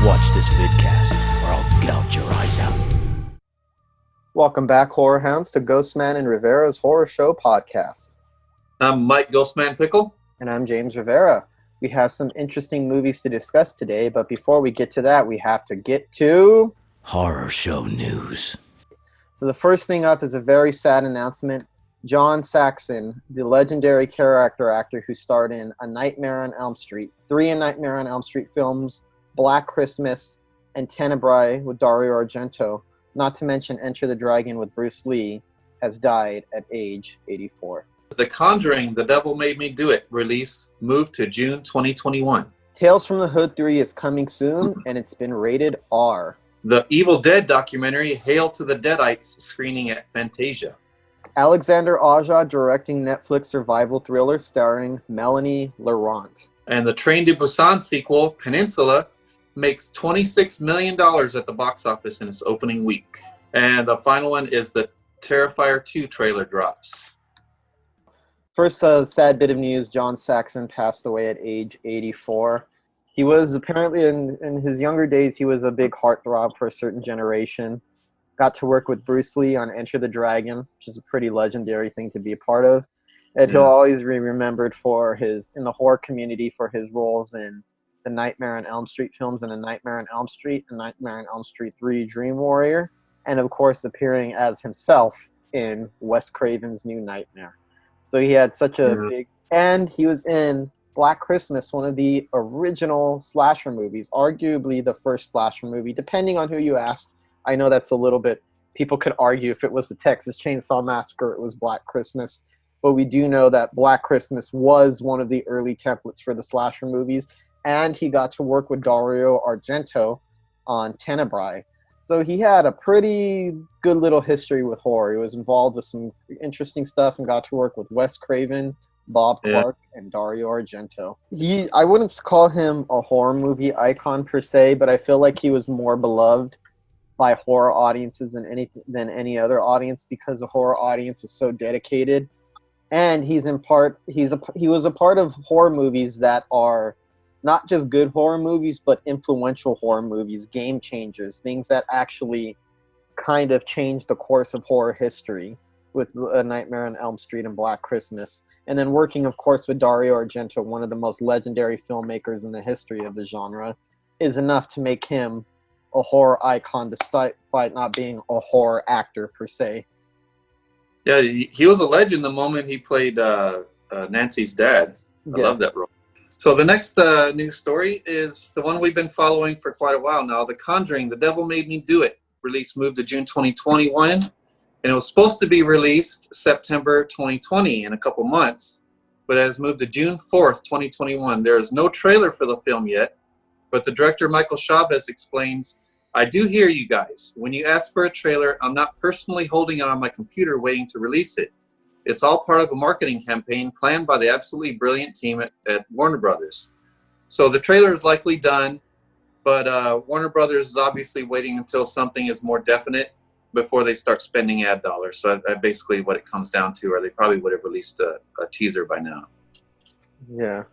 Watch this vidcast, or I'll gouge your eyes out. Welcome back, Horror Hounds, to Ghostman and Rivera's Horror Show podcast. I'm Mike Ghostman Pickle. And I'm James Rivera. We have some interesting movies to discuss today, but before we get to that, we have to get to... Horror Show news. So the first thing up is a very sad announcement. John Saxon, the legendary character actor who starred in A Nightmare on Elm Street, 3 A Nightmare on Elm Street films, Black Christmas, and Tenebrae with Dario Argento, not to mention Enter the Dragon with Bruce Lee, has died at age 84. The Conjuring, The Devil Made Me Do It release moved to June 2021. Tales from the Hood 3 is coming soon, and it's been rated R. The Evil Dead documentary, Hail to the Deadites, screening at Fantasia. Alexander Aja directing Netflix survival thriller starring Melanie Laurent. And the Train to Busan sequel, Peninsula, makes $26 million at the box office in its opening week. And the final one is the Terrifier 2 trailer drops. First sad bit of news, John Saxon passed away at age 84. He was apparently, in his younger days, he was a big heartthrob for a certain generation. Got to work with Bruce Lee on Enter the Dragon, which is a pretty legendary thing to be a part of. And he'll always be remembered for in the horror community, for his roles in the Nightmare on Elm Street films and A Nightmare on Elm Street, and Nightmare on Elm Street 3, Dream Warrior, and of course appearing as himself in Wes Craven's New Nightmare. So he had such a big... And he was in Black Christmas, one of the original slasher movies, arguably the first slasher movie, depending on who you asked. I know that's a little bit... People could argue if it was the Texas Chainsaw Massacre, it was Black Christmas. But we do know that Black Christmas was one of the early templates for the slasher movies. And he got to work with Dario Argento on Tenebrae. So he had a pretty good little history with horror. He was involved with some interesting stuff and got to work with Wes Craven, Bob Clark, and Dario Argento. I wouldn't call him a horror movie icon per se, but I feel like he was more beloved by horror audiences than any other audience, because the horror audience is so dedicated. And he was a part of horror movies that are not just good horror movies, but influential horror movies, game changers, things that actually kind of changed the course of horror history, with A Nightmare on Elm Street and Black Christmas. And then working, of course, with Dario Argento, one of the most legendary filmmakers in the history of the genre, is enough to make him a horror icon, despite not being a horror actor per se. Yeah, he was a legend the moment he played Nancy's dad. I love that role. So the next news story is the one we've been following for quite a while now. The Conjuring, The Devil Made Me Do It release moved to June 2021. And it was supposed to be released September 2020, in a couple months. But it has moved to June 4th, 2021. There is no trailer for the film yet. But the director, Michael Chavez, explains, "I do hear you guys. When you ask for a trailer, I'm not personally holding it on my computer waiting to release it. It's all part of a marketing campaign planned by the absolutely brilliant team at Warner Brothers. So the trailer is likely done, but Warner Brothers is obviously waiting until something is more definite before they start spending ad dollars." So that's basically what it comes down to, or they probably would have released a teaser by now. Yeah.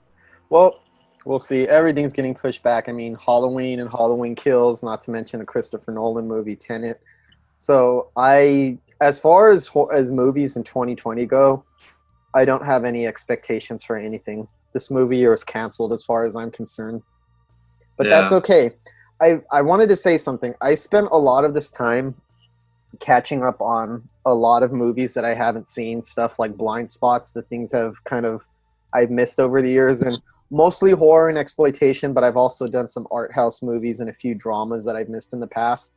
Well, we'll see. Everything's getting pushed back. I mean, Halloween and Halloween Kills, not to mention the Christopher Nolan movie, Tenet. So as far as movies in 2020 go, I don't have any expectations for anything. This movie year is canceled as far as I'm concerned. But that's okay. I wanted to say something. I spent a lot of this time catching up on a lot of movies that I haven't seen, stuff like Blind Spots, the things I've missed over the years, and mostly horror and exploitation, but I've also done some art house movies and a few dramas that I've missed in the past.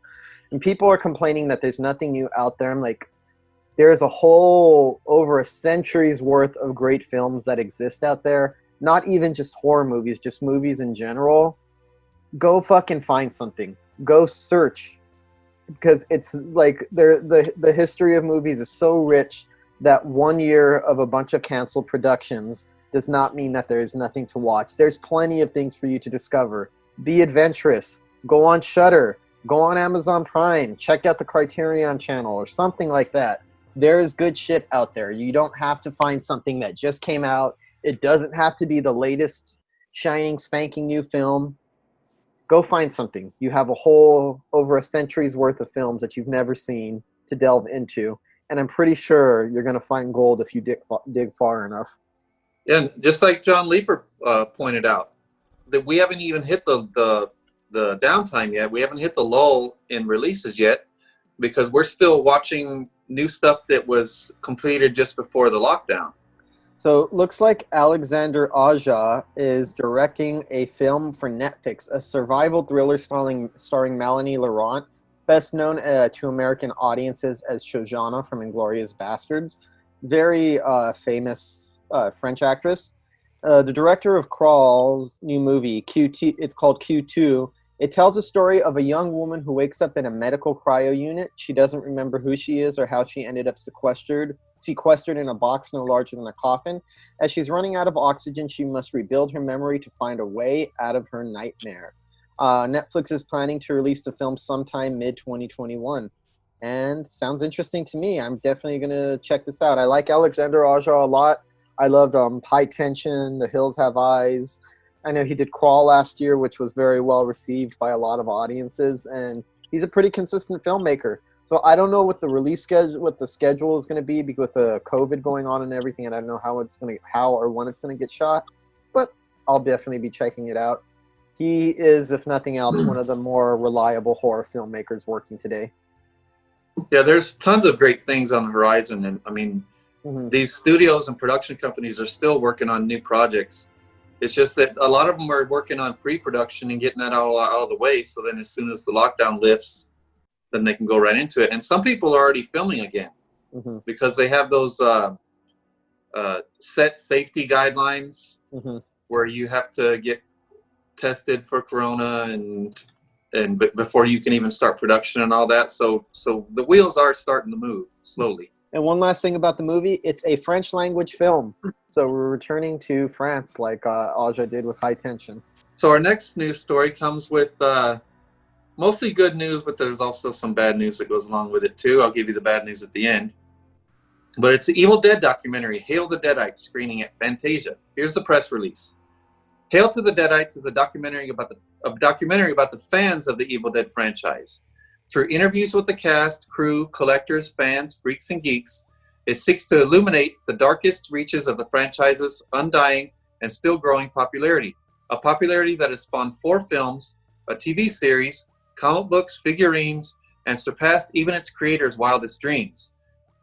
And people are complaining that there's nothing new out there. I'm like, there's a whole over a century's worth of great films that exist out there. Not even just horror movies, just movies in general. Go fucking find something. Go search. Because it's like the history of movies is so rich that 1 year of a bunch of canceled productions does not mean that there's nothing to watch. There's plenty of things for you to discover. Be adventurous. Go on Shudder. Go on Amazon Prime. Check out the Criterion channel or something like that. There is good shit out there. You don't have to find something that just came out. It doesn't have to be the latest shining, spanking new film. go find something. You have a whole over a century's worth of films that you've never seen to delve into, and I'm pretty sure you're going to find gold if you dig far enough. Yeah, and just like John Leeper pointed out, that we haven't even hit the downtime yet. We haven't hit the lull in releases yet, because we're still watching new stuff that was completed just before the lockdown. So it looks like Alexander Aja is directing a film for Netflix, a survival thriller starring Melanie Laurent, best known to American audiences as Shoshana from Inglourious Basterds. Very famous French actress. The director of Crawl's new movie, QT, it's called Q2. It tells a story of a young woman who wakes up in a medical cryo unit. She doesn't remember who she is or how she ended up sequestered in a box no larger than a coffin. As she's running out of oxygen, she must rebuild her memory to find a way out of her nightmare. Netflix is planning to release the film sometime mid-2021. And sounds interesting to me. I'm definitely going to check this out. I like Alexander Aja a lot. I loved High Tension, The Hills Have Eyes. I know he did Crawl last year, which was very well received by a lot of audiences, and he's a pretty consistent filmmaker. So I don't know what the release schedule, what the schedule is going to be with the COVID going on and everything, and I don't know how or when it's going to get shot, but I'll definitely be checking it out. He is, if nothing else, one of the more reliable horror filmmakers working today. Yeah, there's tons of great things on the horizon, and I mean, these studios and production companies are still working on new projects. It's just that a lot of them are working on pre-production and getting that all out of the way, so then as soon as the lockdown lifts, then they can go right into it. And some people are already filming again because they have those set safety guidelines where you have to get tested for corona and before you can even start production and all that. So the wheels are starting to move slowly. And one last thing about the movie, it's a French language film. So we're returning to France like Aja did with High Tension. So our next news story comes with mostly good news, but there's also some bad news that goes along with it too. I'll give you the bad news at the end. But it's the Evil Dead documentary, Hail the Deadites, screening at Fantasia. Here's the press release. Hail to the Deadites is a documentary about the fans of the Evil Dead franchise. Through interviews with the cast, crew, collectors, fans, freaks, and geeks, it seeks to illuminate the darkest reaches of the franchise's undying and still growing popularity. A popularity that has spawned 4 films, a TV series, comic books, figurines, and surpassed even its creators' wildest dreams.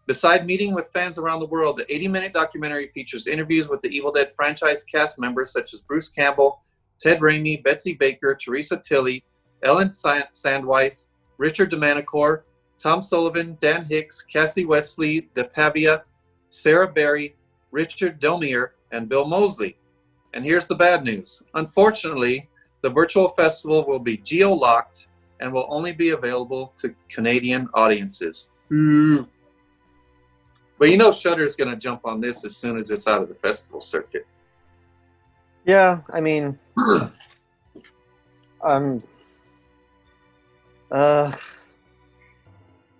Beside meeting with fans around the world, the 80-minute documentary features interviews with the Evil Dead franchise cast members such as Bruce Campbell, Ted Raimi, Betsy Baker, Teresa Tilly, Ellen Sandweiss, Richard DeManicore, Tom Sullivan, Dan Hicks, Cassie Wesley, DePavia, Sarah Berry, Richard Domier, and Bill Moseley. And here's the bad news. Unfortunately, the virtual festival will be geo-locked and will only be available to Canadian audiences. But you know Shudder's going to jump on this as soon as it's out of the festival circuit. Yeah, I mean...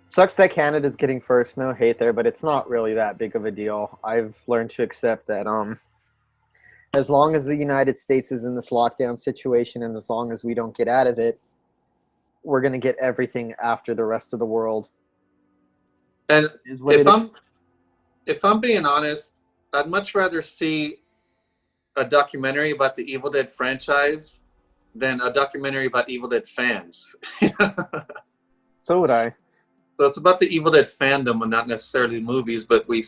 sucks that Canada's getting first, no hate there, but it's not really that big of a deal. I've learned to accept that as long as the United States is in this lockdown situation and as long as we don't get out of it, we're going to get everything after the rest of the world. And if I'm being honest, I'd much rather see a documentary about the Evil Dead franchise than a documentary about Evil Dead fans. So would I. So it's about the Evil Dead fandom and not necessarily movies, but we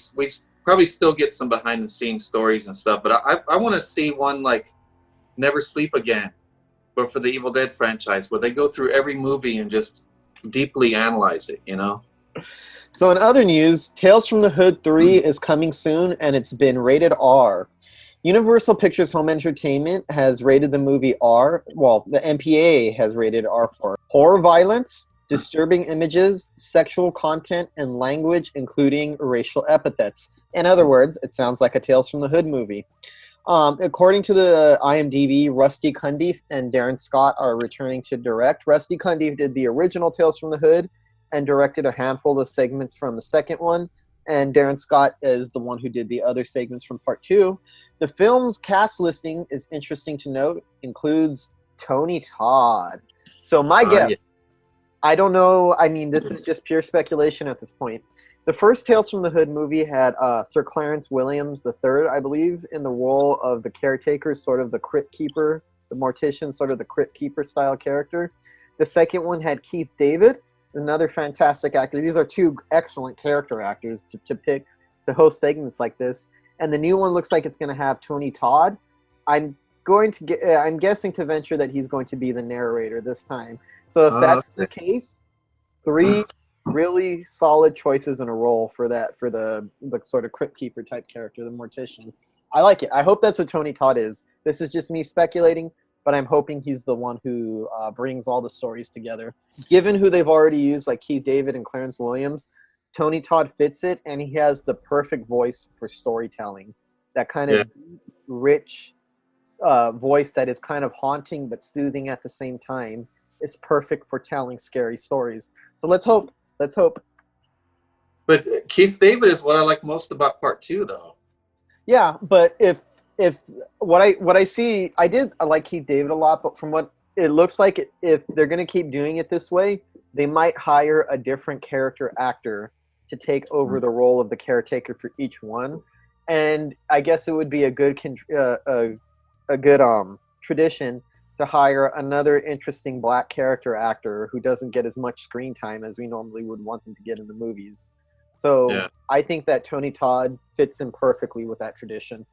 probably still get some behind the scenes stories and stuff. But I want to see one like Never Sleep Again, but for the Evil Dead franchise, where they go through every movie and just deeply analyze it, you know? So in other news, Tales from the Hood 3 is coming soon, and it's been rated R. Universal Pictures Home Entertainment has rated the movie R. Well, the MPAA has rated R for horror violence, disturbing images, sexual content, and language, including racial epithets. In other words, it sounds like a Tales from the Hood movie. According to the IMDb, Rusty Cundiff and Darren Scott are returning to direct. Rusty Cundiff did the original Tales from the Hood and directed a handful of segments from the second one, and Darren Scott is the one who did the other segments from part 2. The film's cast listing is interesting to note, includes Tony Todd. So my guess, Yeah. I don't know. I mean, this is just pure speculation at this point. The first Tales from the Hood movie had Sir Clarence Williams III, I believe, in the role of the caretaker, sort of the crypt keeper, the mortician, sort of the crypt keeper style character. The second one had Keith David, another fantastic actor. These are two excellent character actors to pick to host segments like this. And the new one looks like it's going to have Tony Todd. I'm guessing to venture that he's going to be the narrator this time. So if that's the case, 3 really solid choices in a role for the sort of crypt keeper type character, the mortician. I like it. I hope that's what Tony Todd is. This is just me speculating, but I'm hoping he's the one who brings all the stories together. Given who they've already used, like Keith David and Clarence Williams, Tony Todd fits it, and he has the perfect voice for storytelling. That kind of rich voice that is kind of haunting but soothing at the same time is perfect for telling scary stories. So let's hope. But Keith David is what I like most about part 2, though. Yeah, but if what I see, I like Keith David a lot, but from what it looks like, if they're going to keep doing it this way, they might hire a different character actor to take over the role of the caretaker for each one. And I guess it would be a good tradition to hire another interesting black character actor who doesn't get as much screen time as we normally would want them to get in the movies. So I think that Tony Todd fits in perfectly with that tradition.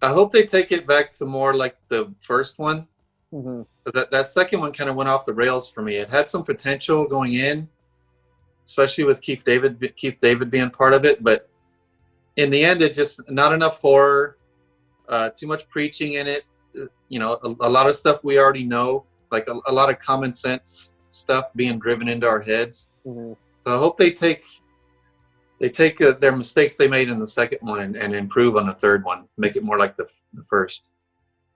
I hope they take it back to more like the first one. Mm-hmm. That second one kind of went off the rails for me. It had some potential going in, especially with Keith David being part of it, but in the end, it just not enough horror, too much preaching in it. You know, a lot of stuff we already know, like a lot of common sense stuff being driven into our heads. Mm-hmm. So I hope they take their mistakes they made in the second one and improve on the third one, make it more like the first.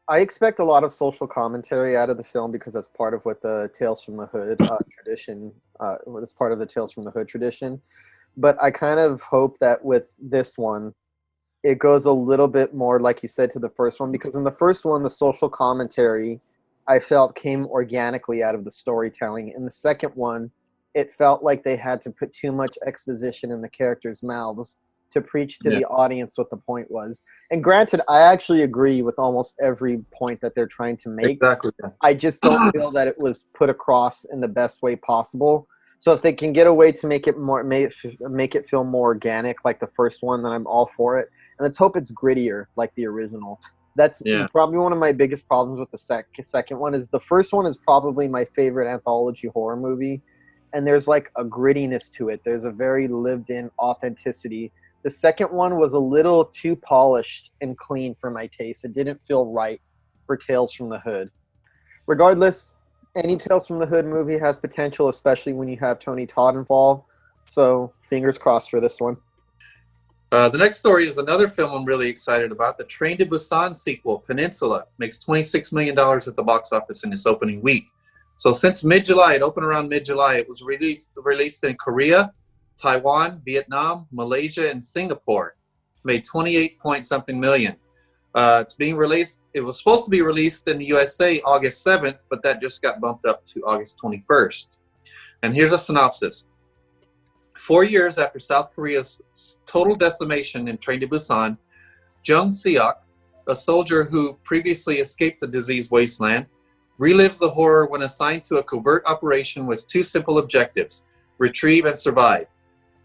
I expect a lot of social commentary out of the film because that's part of what the Tales from the Hood tradition. It's part of the Tales from the Hood tradition. But I kind of hope that with this one, it goes a little bit more, like you said, to the first one, because in the first one, the social commentary I felt came organically out of the storytelling. In the second one, it felt like they had to put too much exposition in the characters' mouths to preach to the audience what the point was. And granted, I actually agree with almost every point that they're trying to make. Exactly. I just don't feel that it was put across in the best way possible. So if they can get a way to make it feel more organic, like the first one, then I'm all for it. And let's hope it's grittier, like the original. That's probably one of my biggest problems with the second one. Is the first one is probably my favorite anthology horror movie, and there's like a grittiness to it. There's a very lived-in authenticity. The second one was a little too polished and clean for my taste. It didn't feel right for Tales from the Hood. Regardless, any Tales from the Hood movie has potential, especially when you have Tony Todd involved. So fingers crossed for this one. The next story is another film I'm really excited about. The Train to Busan sequel, Peninsula, makes $26 million at the box office in its opening week. So since mid-July, it opened around mid-July, it was released in Korea, Taiwan, Vietnam, Malaysia, and Singapore. Made 28-point-something million. It's being released. It was supposed to be released in the USA August 7th, but that just got bumped up to August 21st. And here's a synopsis. 4 years after South Korea's total decimation in Train to Busan, Jung Seok, a soldier who previously escaped the diseased wasteland, relives the horror when assigned to a covert operation with two simple objectives: retrieve and survive.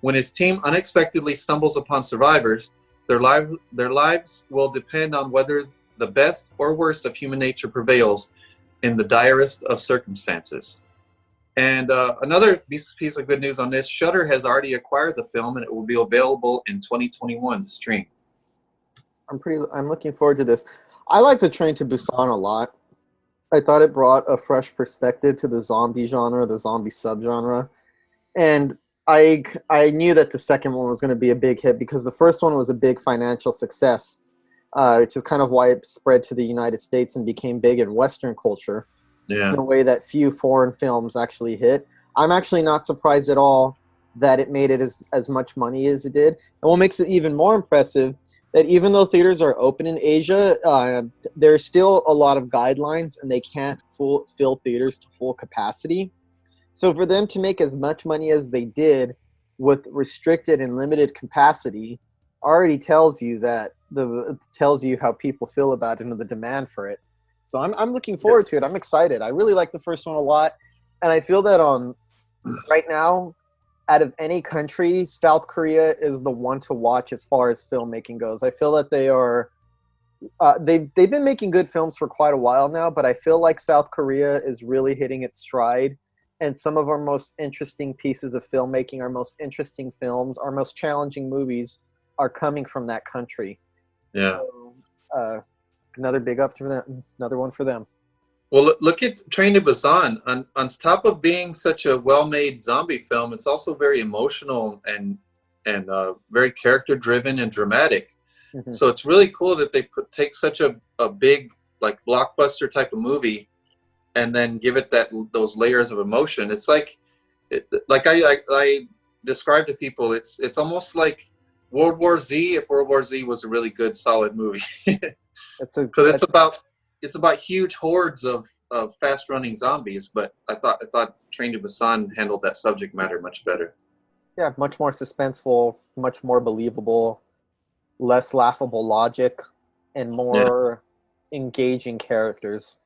When his team unexpectedly stumbles upon survivors, their lives will depend on whether the best or worst of human nature prevails in the direst of circumstances. And another piece of good news on this, Shudder has already acquired the film, and it will be available in 2021 to stream. I'm looking forward to this. I like the Train to Busan a lot. I thought it brought a fresh perspective to the zombie genre, the zombie subgenre. And I knew that the second one was going to be a big hit because the first one was a big financial success, which is kind of why it spread to the United States and became big in Western culture in a way that few foreign films actually hit. I'm actually not surprised at all that it made it as much money as it did. And what makes it even more impressive that even though theaters are open in Asia, there's still a lot of guidelines, and they can't fill theaters to full capacity. So for them to make as much money as they did with restricted and limited capacity already tells you how people feel about it and the demand for it. So I'm looking forward to it. I'm excited. I really like the first one a lot, and I feel that right now, out of any country, South Korea is the one to watch as far as filmmaking goes. I feel that they are they've been making good films for quite a while now, but I feel like South Korea is really hitting its stride. And some of our most interesting pieces of filmmaking, our most interesting films, our most challenging movies are coming from that country. Yeah. So, another big up for them. Another one for them. Well, look at Train to Busan. On top of being such a well-made zombie film, it's also very emotional and very character-driven and dramatic. Mm-hmm. So it's really cool that they take such a big, like, blockbuster type of movie and then give it those layers of emotion. It's like I describe to people, it's almost like World War Z if World War Z was a really good, solid movie. Because it's about huge hordes of fast-running zombies. But I thought Train to Busan handled that subject matter much better. Yeah, much more suspenseful, much more believable, less laughable logic, and more engaging characters.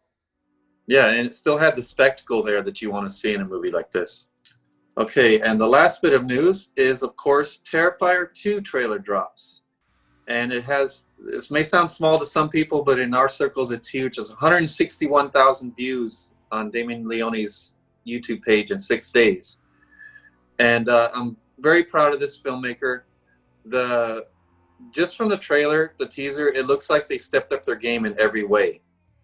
Yeah, and it still had the spectacle there that you want to see in a movie like this. Okay, and the last bit of news is, of course, Terrifier 2 trailer drops. And this may sound small to some people, but in our circles it's huge. It's 161,000 views on Damien Leone's YouTube page in 6 days. And I'm very proud of this filmmaker. Just from the trailer, the teaser, it looks like they stepped up their game in every way.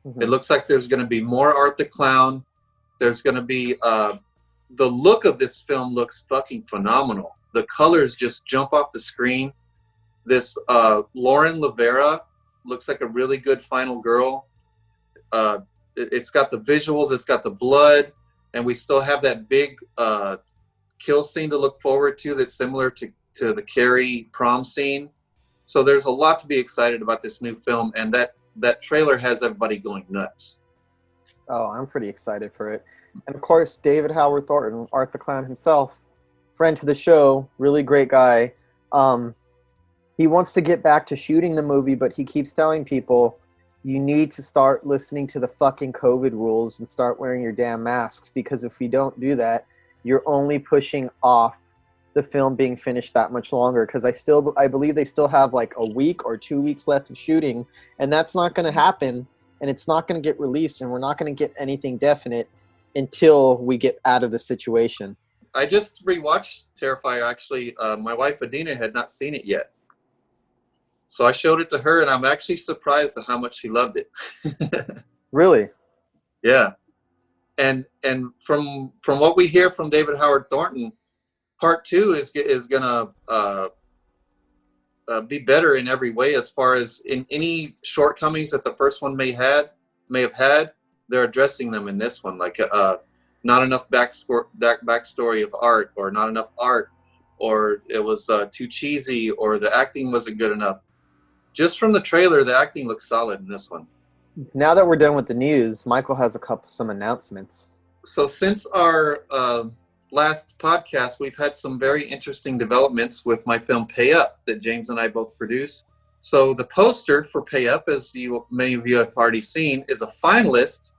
Mm-hmm. It looks like there's going to be more Art the Clown. There's going to be the look of this film looks fucking phenomenal. The colors just jump off the screen. This Lauren Rivera looks like a really good final girl. It's got the visuals, it's got the blood, and we still have that big kill scene to look forward to that's similar to the Carrie prom scene. So there's a lot to be excited about this new film, and that trailer has everybody going nuts. Oh, I'm pretty excited for it. And of course, David Howard Thornton, Art the Clown himself, friend to the show, really great guy. He wants to get back to shooting the movie, but he keeps telling people, you need to start listening to the fucking COVID rules and start wearing your damn masks, because if we don't do that, you're only pushing off the film being finished that much longer. Because I believe they still have like a week or 2 weeks left of shooting, and that's not going to happen, and it's not going to get released, and we're not going to get anything definite until we get out of the situation. I just rewatched Terrifier, actually. My wife Adina had not seen it yet. So I showed it to her, and I'm actually surprised at how much she loved it. Really? Yeah. And from what we hear from David Howard Thornton, part 2 is gonna be better in every way, as far as in any shortcomings that the first one may have had. They're addressing them in this one, like not enough backstory of Art, or not enough Art, or it was too cheesy, or the acting wasn't good enough. Just from the trailer, the acting looks solid in this one. Now that we're done with the news, Michael has some announcements. So since our last podcast, we've had some very interesting developments with my film Pay Up that James and I both produced. So the poster for Pay Up, as many of you have already seen, is a finalist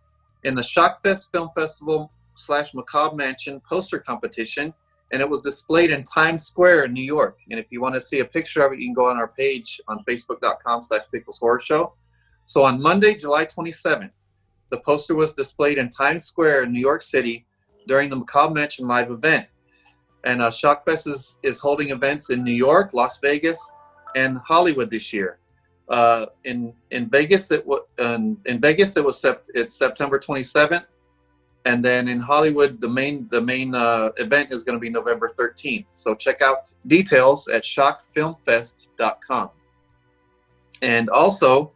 in the Shockfest Film Festival / Macabre Mansion poster competition, and it was displayed in Times Square in New York. And if you want to see a picture of it, you can go on our page on facebook.com/Pickles Horror Show. So on Monday, July 27th, the poster was displayed in Times Square in New York City during the Macabre Mansion live event. And Shockfest is holding events in New York, Las Vegas, and Hollywood this year. In Vegas, it's September 27th. And then in Hollywood, the main event is going to be November 13th. So check out details at shockfilmfest.com. And also,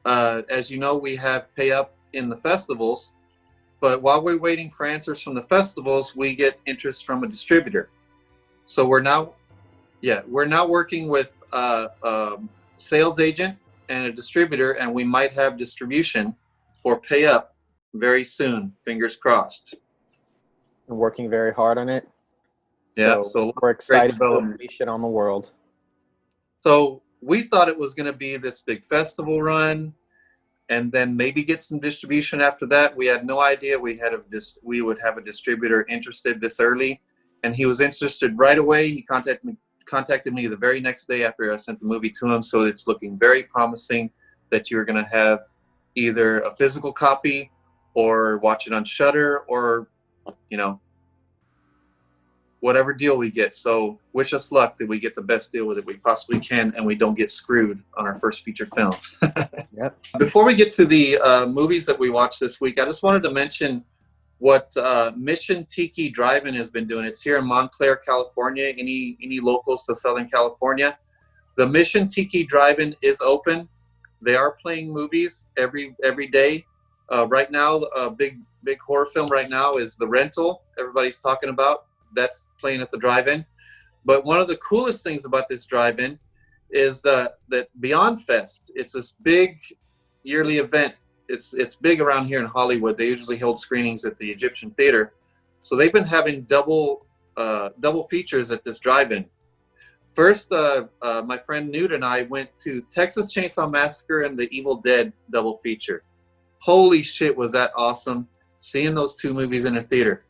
as you know, we have Pay Up in the festivals. But while we're waiting for answers from the festivals, we get interest from a distributor. So we're now working with sales agent and a distributor, and we might have distribution for Pay Up very soon. Fingers crossed. And working very hard on it. Yeah, so we're excited to development. unleash it on the world. So we thought it was going to be this big festival run, and then maybe get some distribution after that. We had no idea we would have a distributor interested this early, and he was interested right away. He contacted me the very next day after I sent the movie to him. So it's looking very promising that you're going to have either a physical copy or watch it on Shudder, or, you know, whatever deal we get. So wish us luck that we get the best deal with it we possibly can, and we don't get screwed on our first feature film. Yep. Before we get to the movies that we watched this week, I just wanted to mention what Mission Tiki Drive-In has been doing. It's here in Montclair, California. Any locals to Southern California? The Mission Tiki Drive-In is open. They are playing movies every day. Right now, a big horror film right now is The Rental. Everybody's talking about. That's playing at the drive-in. But one of the coolest things about this drive-in is that Beyond Fest. It's this big yearly event. It's big around here in Hollywood. They usually hold screenings at the Egyptian Theater. So they've been having double features at this drive-in. First, my friend Newt and I went to Texas Chainsaw Massacre and The Evil Dead double feature. Holy shit, was that awesome, seeing those two movies in a theater.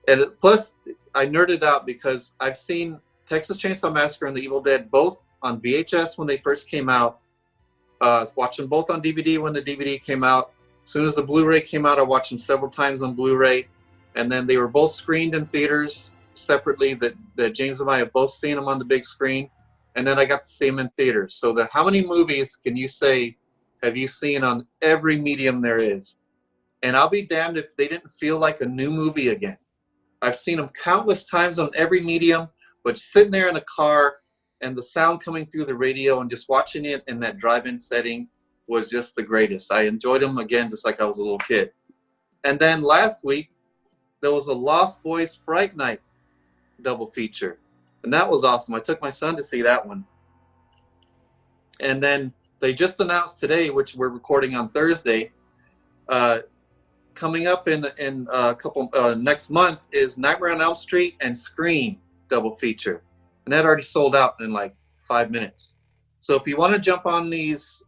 And plus, I nerded out because I've seen Texas Chainsaw Massacre and The Evil Dead both on VHS when they first came out. I was watching both on DVD when the DVD came out. As soon as the Blu-ray came out, I watched them several times on Blu-ray. And then they were both screened in theaters separately, that James and I have both seen them on the big screen. And then I got to see them in theaters. So how many movies can you say have you seen on every medium there is? And I'll be damned if they didn't feel like a new movie again. I've seen them countless times on every medium, but sitting there in a car and the sound coming through the radio and just watching it in that drive-in setting was just the greatest. I enjoyed them again just like I was a little kid. And then last week, there was a Lost Boys Fright Night double feature. And that was awesome. I took my son to see that one. And then they just announced today, which we're recording on Thursday, coming up in a couple next month is Nightmare on Elm Street and Scream double feature, and that already sold out in like 5 minutes. So if you want to jump on these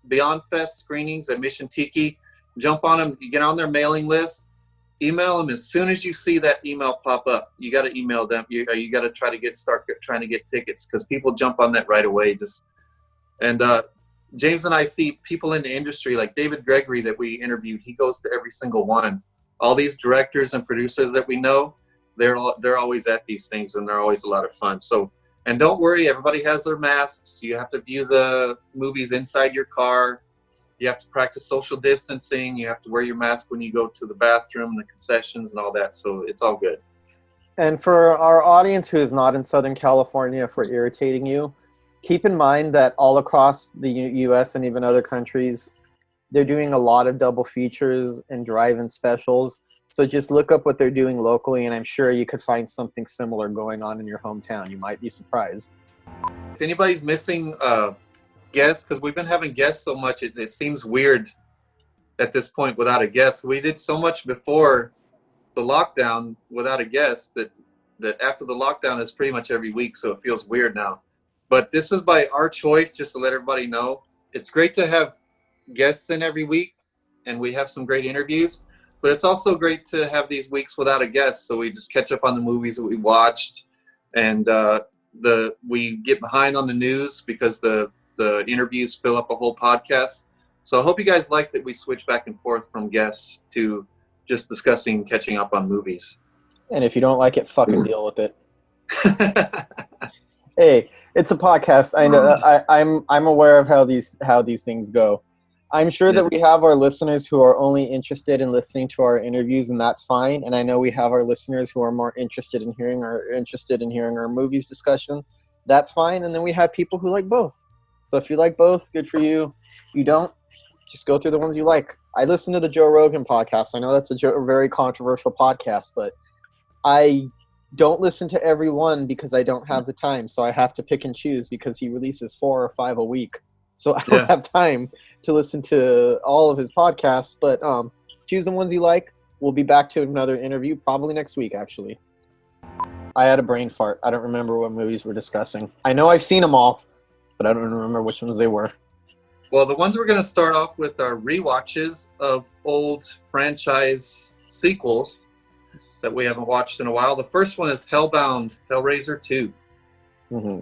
Beyond Fest screenings at Mission Tiki, jump on them. You get on their mailing list, email them as soon as you see that email pop up. You got to email them. You got to start trying to get tickets, because people jump on that right away. James and I see people in the industry like David Gregory that we interviewed. He goes to every single one. All these directors and producers that we know, they're always at these things, and they're always a lot of fun. So, and don't worry, everybody has their masks. You have to view the movies inside your car. You have to practice social distancing. You have to wear your mask when you go to the bathroom, the concessions, and all that. So it's all good. And for our audience who is not in Southern California, if we're irritating you, keep in mind that all across the U.S. and even other countries, they're doing a lot of double features and drive-in specials. So just look up what they're doing locally, and I'm sure you could find something similar going on in your hometown. You might be surprised. If anybody's missing guests, because we've been having guests so much, it seems weird at this point without a guest. We did so much before the lockdown without a guest that after the lockdown is pretty much every week, so it feels weird now. But this is by our choice, just to let everybody know. It's great to have guests in every week, and we have some great interviews. But it's also great to have these weeks without a guest, so we just catch up on the movies that we watched, and we get behind on the news because the interviews fill up a whole podcast. So I hope you guys like that we switch back and forth from guests to just discussing and catching up on movies. And if you don't like it, fucking deal with it. Hey, it's a podcast. I know. I'm aware of how these things go. I'm sure that we have our listeners who are only interested in listening to our interviews, and that's fine. And I know we have our listeners who are more interested in hearing our movies discussion. That's fine. And then we have people who like both. So if you like both, good for you. If you don't, just go through the ones you like. I listen to the Joe Rogan podcast. I know that's a very controversial podcast, but I don't listen to every one because I don't have the time. So I have to pick and choose because he releases 4 or 5 a week. So I don't have time to listen to all of his podcasts. But choose the ones you like. We'll be back to another interview probably next week, actually. I had a brain fart. I don't remember what movies we're discussing. I know I've seen them all, but I don't remember which ones they were. Well, the ones we're going to start off with are rewatches of old franchise sequels that we haven't watched in a while. The first one is Hellbound, Hellraiser 2. Mm-hmm.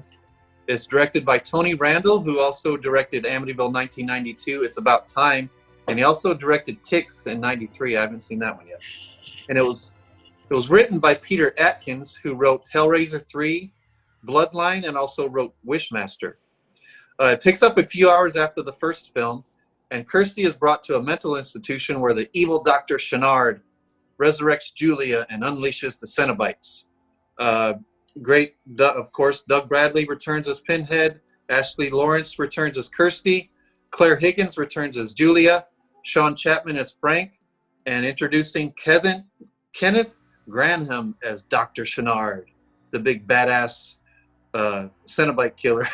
It's directed by Tony Randall, who also directed Amityville 1992, It's About Time, and he also directed Ticks in 93. I haven't seen that one yet. And it was written by Peter Atkins, who wrote Hellraiser 3, Bloodline, and also wrote Wishmaster. It picks up a few hours after the first film, and Kirsty is brought to a mental institution where the evil Dr. Chenard resurrects Julia and unleashes the Cenobites. Of course, Doug Bradley returns as Pinhead, Ashley Lawrence returns as Kirsty, Claire Higgins returns as Julia, Sean Chapman as Frank, and introducing Kenneth Granham as Dr. Chenard, the big badass Cenobite killer.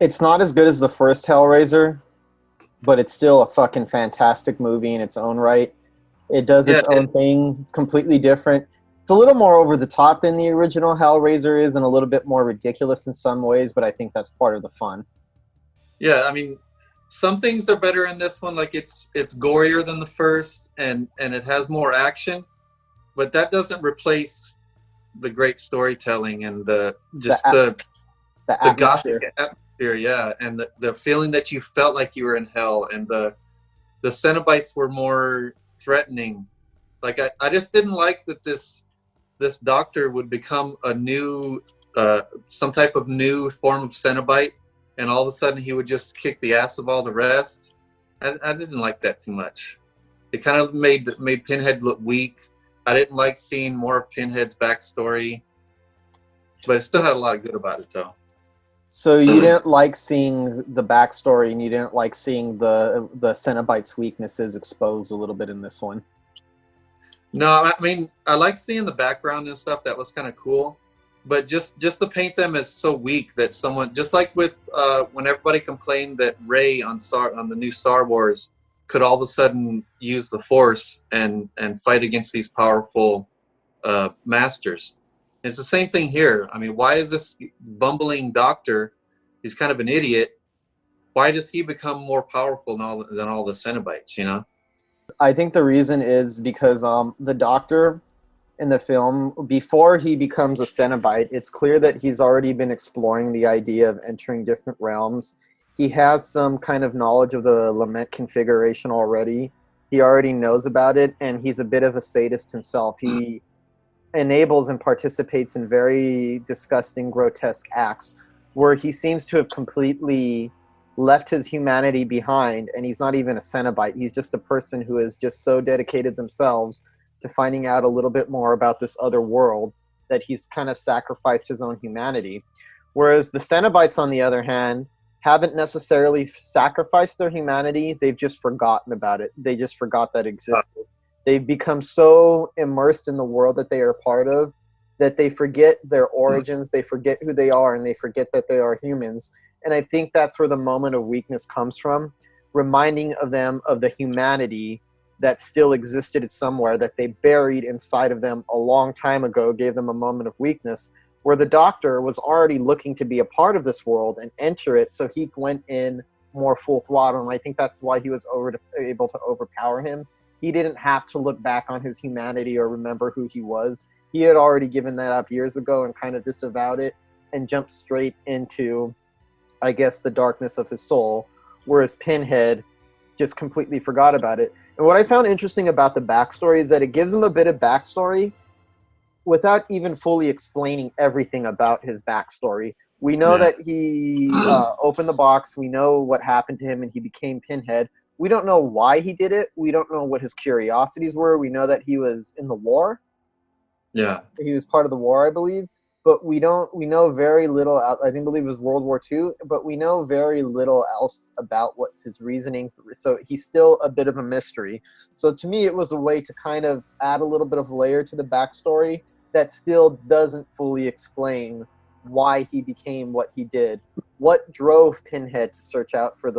It's not as good as the first Hellraiser, but it's still a fucking fantastic movie in its own right. It does its own thing. It's completely different. It's a little more over the top than the original Hellraiser is, and a little bit more ridiculous in some ways, but I think that's part of the fun. Yeah, I mean, some things are better in this one. Like it's gorier than the first, and it has more action, but that doesn't replace the great storytelling and the gothic atmosphere. Yeah, and the feeling that you felt like you were in hell, and the Cenobites were more threatening. Like I just didn't like that this doctor would become a new some type of new form of Cenobite, and all of a sudden he would just kick the ass of all the rest. I didn't like that too much. It kind of made Pinhead look weak. I didn't like seeing more of Pinhead's backstory, but it still had a lot of good about it, though. So you didn't like seeing the backstory, and you didn't like seeing the Cenobites' weaknesses exposed a little bit in this one? No, I mean, I like seeing the background and stuff. That was kind of cool. But just to paint them as so weak that someone, just like with when everybody complained that Rey on the new Star Wars could all of a sudden use the Force and fight against these powerful masters. It's the same thing here. I mean, why is this bumbling doctor, he's kind of an idiot, why does he become more powerful than all the Cenobites, you know? I think the reason is because the doctor in the film, before he becomes a Cenobite, it's clear that he's already been exploring the idea of entering different realms. He has some kind of knowledge of the lament configuration already. He already knows about it, and he's a bit of a sadist himself. He enables and participates in very disgusting, grotesque acts where he seems to have completely left his humanity behind, and he's not even a Cenobite. He's just a person who has just so dedicated themselves to finding out a little bit more about this other world that he's kind of sacrificed his own humanity. Whereas the Cenobites, on the other hand, haven't necessarily sacrificed their humanity. They've just forgotten about it. They just forgot that existed. They've become so immersed in the world that they are part of that they forget their origins, they forget who they are, and they forget that they are humans. And I think that's where the moment of weakness comes from, reminding of them of the humanity that still existed somewhere that they buried inside of them a long time ago, gave them a moment of weakness, where the doctor was already looking to be a part of this world and enter it, so he went in more full throttle. And I think that's why he was able to overpower him. He didn't have to look back on his humanity or remember who he was. He had already given that up years ago and kind of disavowed it and jumped straight into, I guess, the darkness of his soul, whereas Pinhead just completely forgot about it. And what I found interesting about the backstory is that it gives him a bit of backstory without even fully explaining everything about his backstory. We know that he opened the box. We know what happened to him and he became Pinhead. We don't know why he did it. We don't know what his curiosities were. We know that he was in the war. Yeah. He was part of the war, I believe. but we know very little. I believe it was World War II, but we know very little else about what his reasonings. So he's still a bit of a mystery. So to me, it was a way to kind of add a little bit of layer to the backstory that still doesn't fully explain why he became what he did. What drove Pinhead to search out for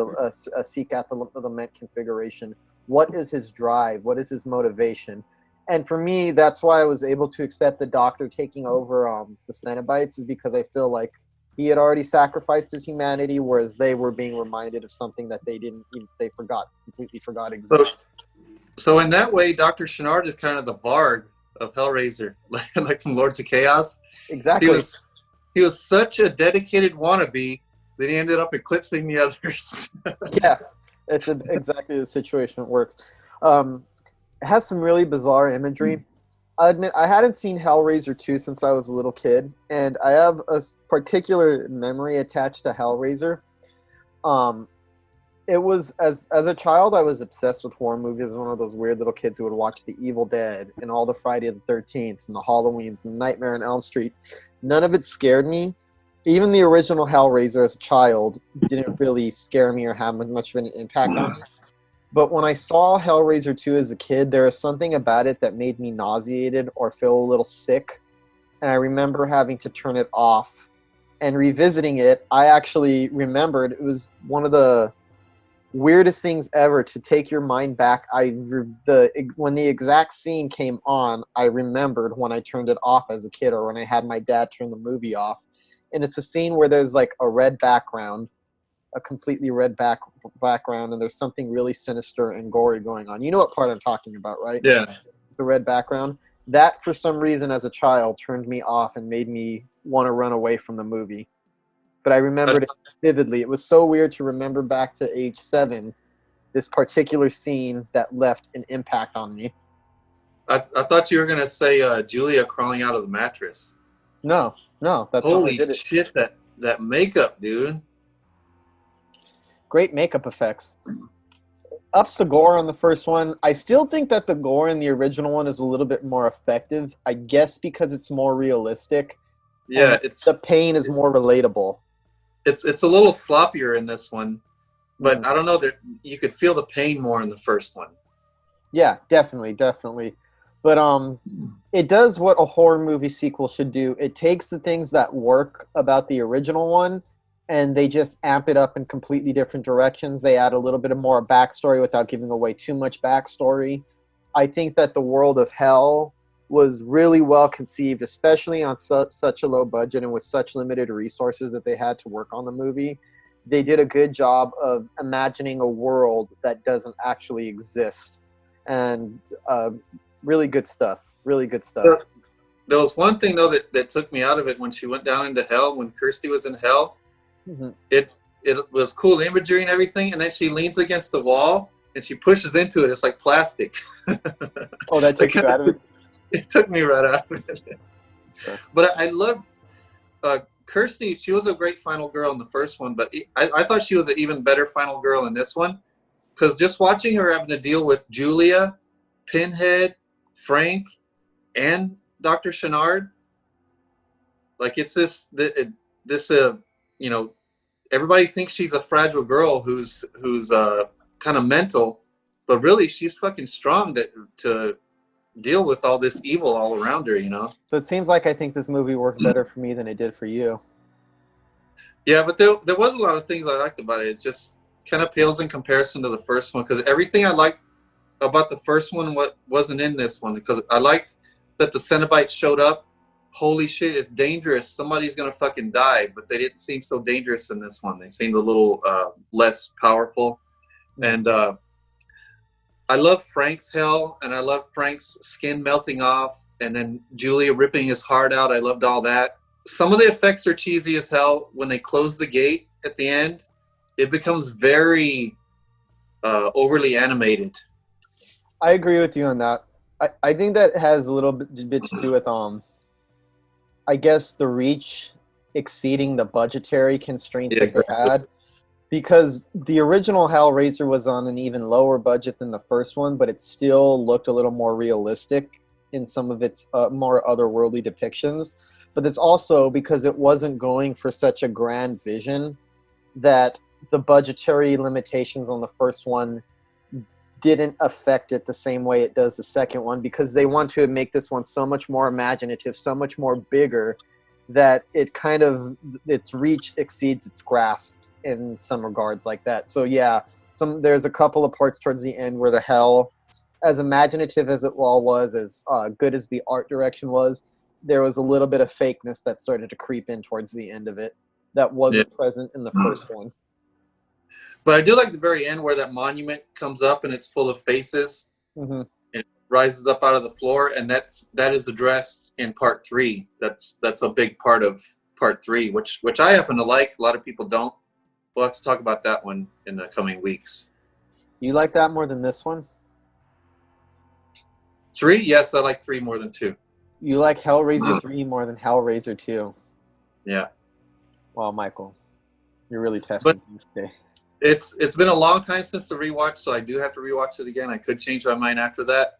seek out the lament configuration? What is his drive? What is his motivation? And for me, that's why I was able to accept the Doctor taking over the Cenobites, is because I feel like he had already sacrificed his humanity, whereas they were being reminded of something that they completely forgot existed. So in that way, Dr. Channard is kind of the Varg of Hellraiser, like from Lords of Chaos. Exactly. He was such a dedicated wannabe that he ended up eclipsing the others. Yeah, it's exactly the situation it works. It has some really bizarre imagery. I admit I hadn't seen Hellraiser 2 since I was a little kid, and I have a particular memory attached to Hellraiser. It was as a child, I was obsessed with horror movies. I was one of those weird little kids who would watch The Evil Dead and all the Friday the 13th and the Halloweens and Nightmare on Elm Street. None of it scared me. Even the original Hellraiser as a child didn't really scare me or have much of an impact on me. But when I saw Hellraiser 2 as a kid, there was something about it that made me nauseated or feel a little sick. And I remember having to turn it off. And revisiting it, I actually remembered it was one of the weirdest things ever to take your mind back. When the exact scene came on, I remembered when I turned it off as a kid, or when I had my dad turn the movie off. And it's a scene where there's like a red background, a completely red background, and there's something really sinister and gory going on. You know what part I'm talking about, right? Yeah. The red background. That, for some reason, as a child, turned me off and made me want to run away from the movie. But I remembered it vividly. It was so weird to remember back to age 7, this particular scene that left an impact on me. I thought you were going to say Julia crawling out of the mattress. No, that's holy shit, that makeup, dude. Great makeup effects. Ups the gore on the first one. I still think that the gore in the original one is a little bit more effective. I guess because it's more realistic. Yeah, the pain is more relatable. It's a little sloppier in this one, but I don't know that you could feel the pain more in the first one. Yeah, definitely. But it does what a horror movie sequel should do. It takes the things that work about the original one, and they just amp it up in completely different directions. They add a little bit of more backstory without giving away too much backstory. I think that the world of Hell was really well conceived, especially on such a low budget and with such limited resources that they had to work on the movie. They did a good job of imagining a world that doesn't actually exist. And really good stuff. There was one thing, though, that took me out of it when she went down into hell, when Kirsty was in hell. Mm-hmm. It was cool imagery and everything, and then she leans against the wall and she pushes into it. It's like plastic. Oh, that took you out of it? It took me right out of it. Sure. But I love Kirsty. She was a great final girl in the first one, but I thought she was an even better final girl in this one, because just watching her having to deal with Julia, Pinhead, Frank, and Dr. Channard, like it's everybody thinks she's a fragile girl who's kind of mental, but really she's fucking strong to deal with all this evil all around her, So it seems like I think this movie worked better for me than it did for you. Yeah, but there was a lot of things I liked about it. It just kind of pales in comparison to the first one, because everything I liked about the first one wasn't in this one, because I liked that the Cenobites showed up. Holy shit, it's dangerous. Somebody's going to fucking die, but they didn't seem so dangerous in this one. They seemed a little less powerful. And I love Frank's hell, and I love Frank's skin melting off, and then Julia ripping his heart out. I loved all that. Some of the effects are cheesy as hell. When they close the gate at the end, it becomes very overly animated. I agree with you on that. I think that has a little bit to do with I guess the reach exceeding the budgetary constraints that they had. Because the original Hellraiser was on an even lower budget than the first one, but it still looked a little more realistic in some of its more otherworldly depictions. but it's also because it wasn't going for such a grand vision that the budgetary limitations on the first one didn't affect it the same way it does the second one, because they want to make this one so much more imaginative, so much more bigger, that it kind of, its reach exceeds its grasp in some regards like that. So yeah, there's a couple of parts towards the end where the hell, as imaginative as it all was, as good as the art direction was, there was a little bit of fakeness that started to creep in towards the end of it that wasn't present in the first one. But I do like the very end where that monument comes up and it's full of faces. Mm-hmm. And it rises up out of the floor, and that is addressed in part 3. That's a big part of part 3, which I happen to like. A lot of people don't. We'll have to talk about that one in the coming weeks. You like that more than this one? 3? Yes, I like 3 more than 2. You like Hellraiser 3 more than Hellraiser 2? Yeah. Well, Michael, you're really testing me today. It's been a long time since the rewatch, so I do have to rewatch it again. I could change my mind after that.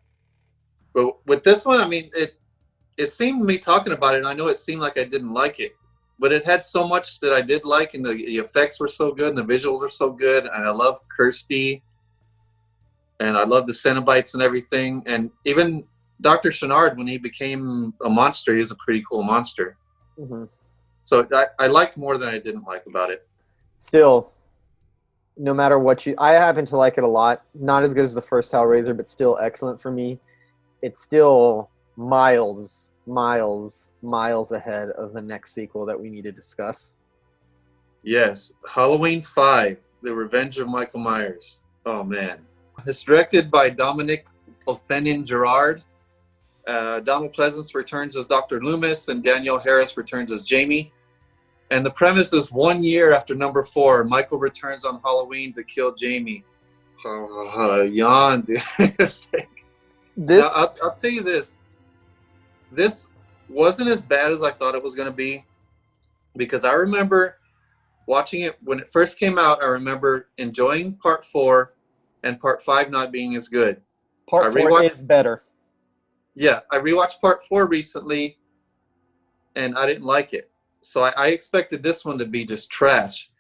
But with this one, I mean, it seemed to me talking about it, and I know it seemed like I didn't like it, but it had so much that I did like, and the effects were so good, and the visuals are so good, and I love Kirsty, and I love the Cenobites and everything, and even Dr. Chenard, when he became a monster, he was a pretty cool monster. Mm-hmm. So I liked more than I didn't like about it. Still, no matter what I happen to like it a lot. Not as good as the first Hellraiser, but still excellent for me. It's still miles ahead of the next sequel that we need to discuss. Yes, Halloween 5, The Revenge of Michael Myers. Oh, man. It's directed by Dominic Othenin-Girard. Donald Pleasance returns as Dr. Loomis, and Danielle Harris returns as Jamie. And the premise is 1 year after number 4, Michael returns on Halloween to kill Jamie. Yawn, dude. Now, I'll tell you this. This wasn't as bad as I thought it was going to be, because I remember watching it when it first came out. I remember enjoying part 4 and part 5 not being as good. Part 4 is better. Yeah, I rewatched part 4 recently, and I didn't like it. So I expected this one to be just trash.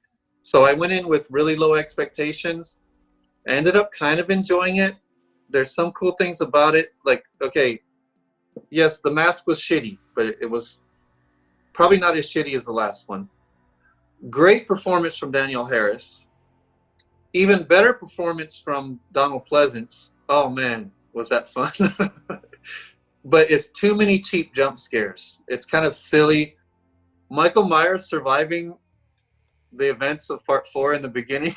So I went in with really low expectations. I ended up kind of enjoying it. There's some cool things about it. Like, okay, yes, the mask was shitty, but it was probably not as shitty as the last one. Great performance from Danielle Harris. Even better performance from Donald Pleasance. Oh, man, was that fun. But it's too many cheap jump scares. It's kind of silly. Michael Myers surviving the events of part 4 in the beginning,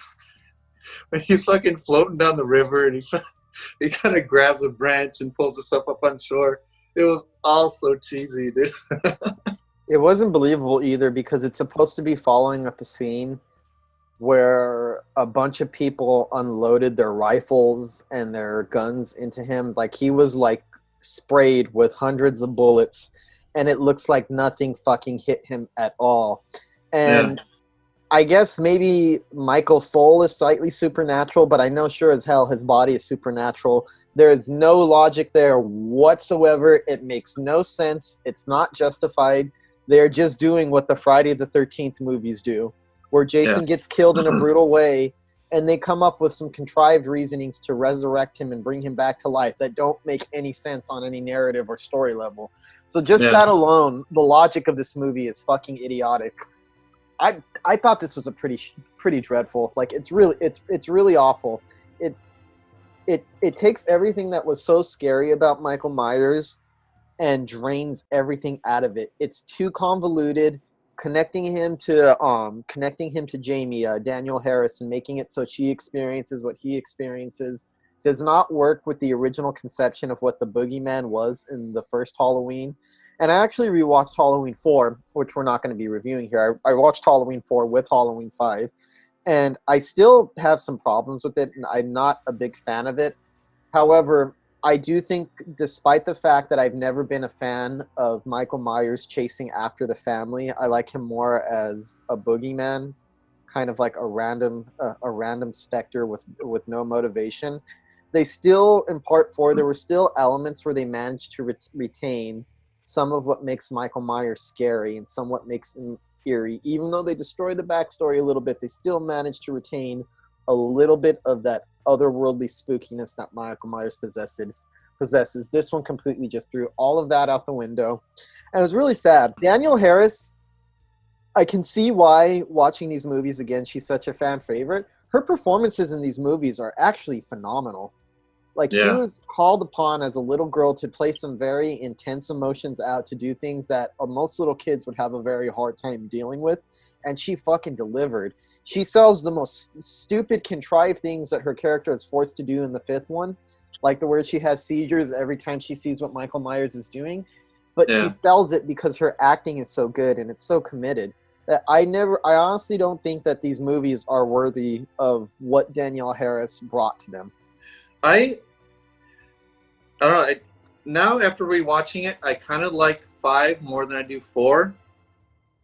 when he's fucking floating down the river and he kind of grabs a branch and pulls himself up on shore. It was all so cheesy, dude. It wasn't believable either, because it's supposed to be following up a scene where a bunch of people unloaded their rifles and their guns into him. Like, he was like sprayed with hundreds of bullets, and it looks like nothing fucking hit him at all. And I guess maybe Michael's soul is slightly supernatural, but I know sure as hell his body is supernatural. There is no logic there whatsoever. It makes no sense. It's not justified. They're just doing what the Friday the 13th movies do, where Jason gets killed in a brutal way, and they come up with some contrived reasonings to resurrect him and bring him back to life that don't make any sense on any narrative or story level. So just that alone, the logic of this movie is fucking idiotic. I thought this was a pretty dreadful. Like, it's really awful. It takes everything that was so scary about Michael Myers and drains everything out of it. It's too convoluted. Connecting him to Jamie, Danielle Harris, and making it so she experiences what he experiences does not work with the original conception of what the boogeyman was in the first Halloween. And I actually rewatched Halloween 4, which we're not going to be reviewing here. I watched Halloween 4 with Halloween 5, and I still have some problems with it, and I'm not a big fan of it. However, I do think, despite the fact that I've never been a fan of Michael Myers chasing after the family, I like him more as a boogeyman, kind of like a random specter with no motivation. They still, in part 4, there were still elements where they managed to retain some of what makes Michael Myers scary and somewhat makes him eerie. Even though they destroy the backstory a little bit, they still manage to retain a little bit of that otherworldly spookiness that Michael Myers possesses. This one completely just threw all of that out the window. And it was really sad. Danielle Harris, I can see why, watching these movies again, she's such a fan favorite. Her performances in these movies are actually phenomenal. Like, she was called upon as a little girl to play some very intense emotions out, to do things that most little kids would have a very hard time dealing with, and she fucking delivered. She sells the most stupid, contrived things that her character is forced to do in the fifth one, like the where she has seizures every time she sees what Michael Myers is doing, but she sells it because her acting is so good and it's so committed that I honestly don't think that these movies are worthy of what Danielle Harris brought to them. I don't know. Now, after rewatching it, I kind of like 5 more than I do 4.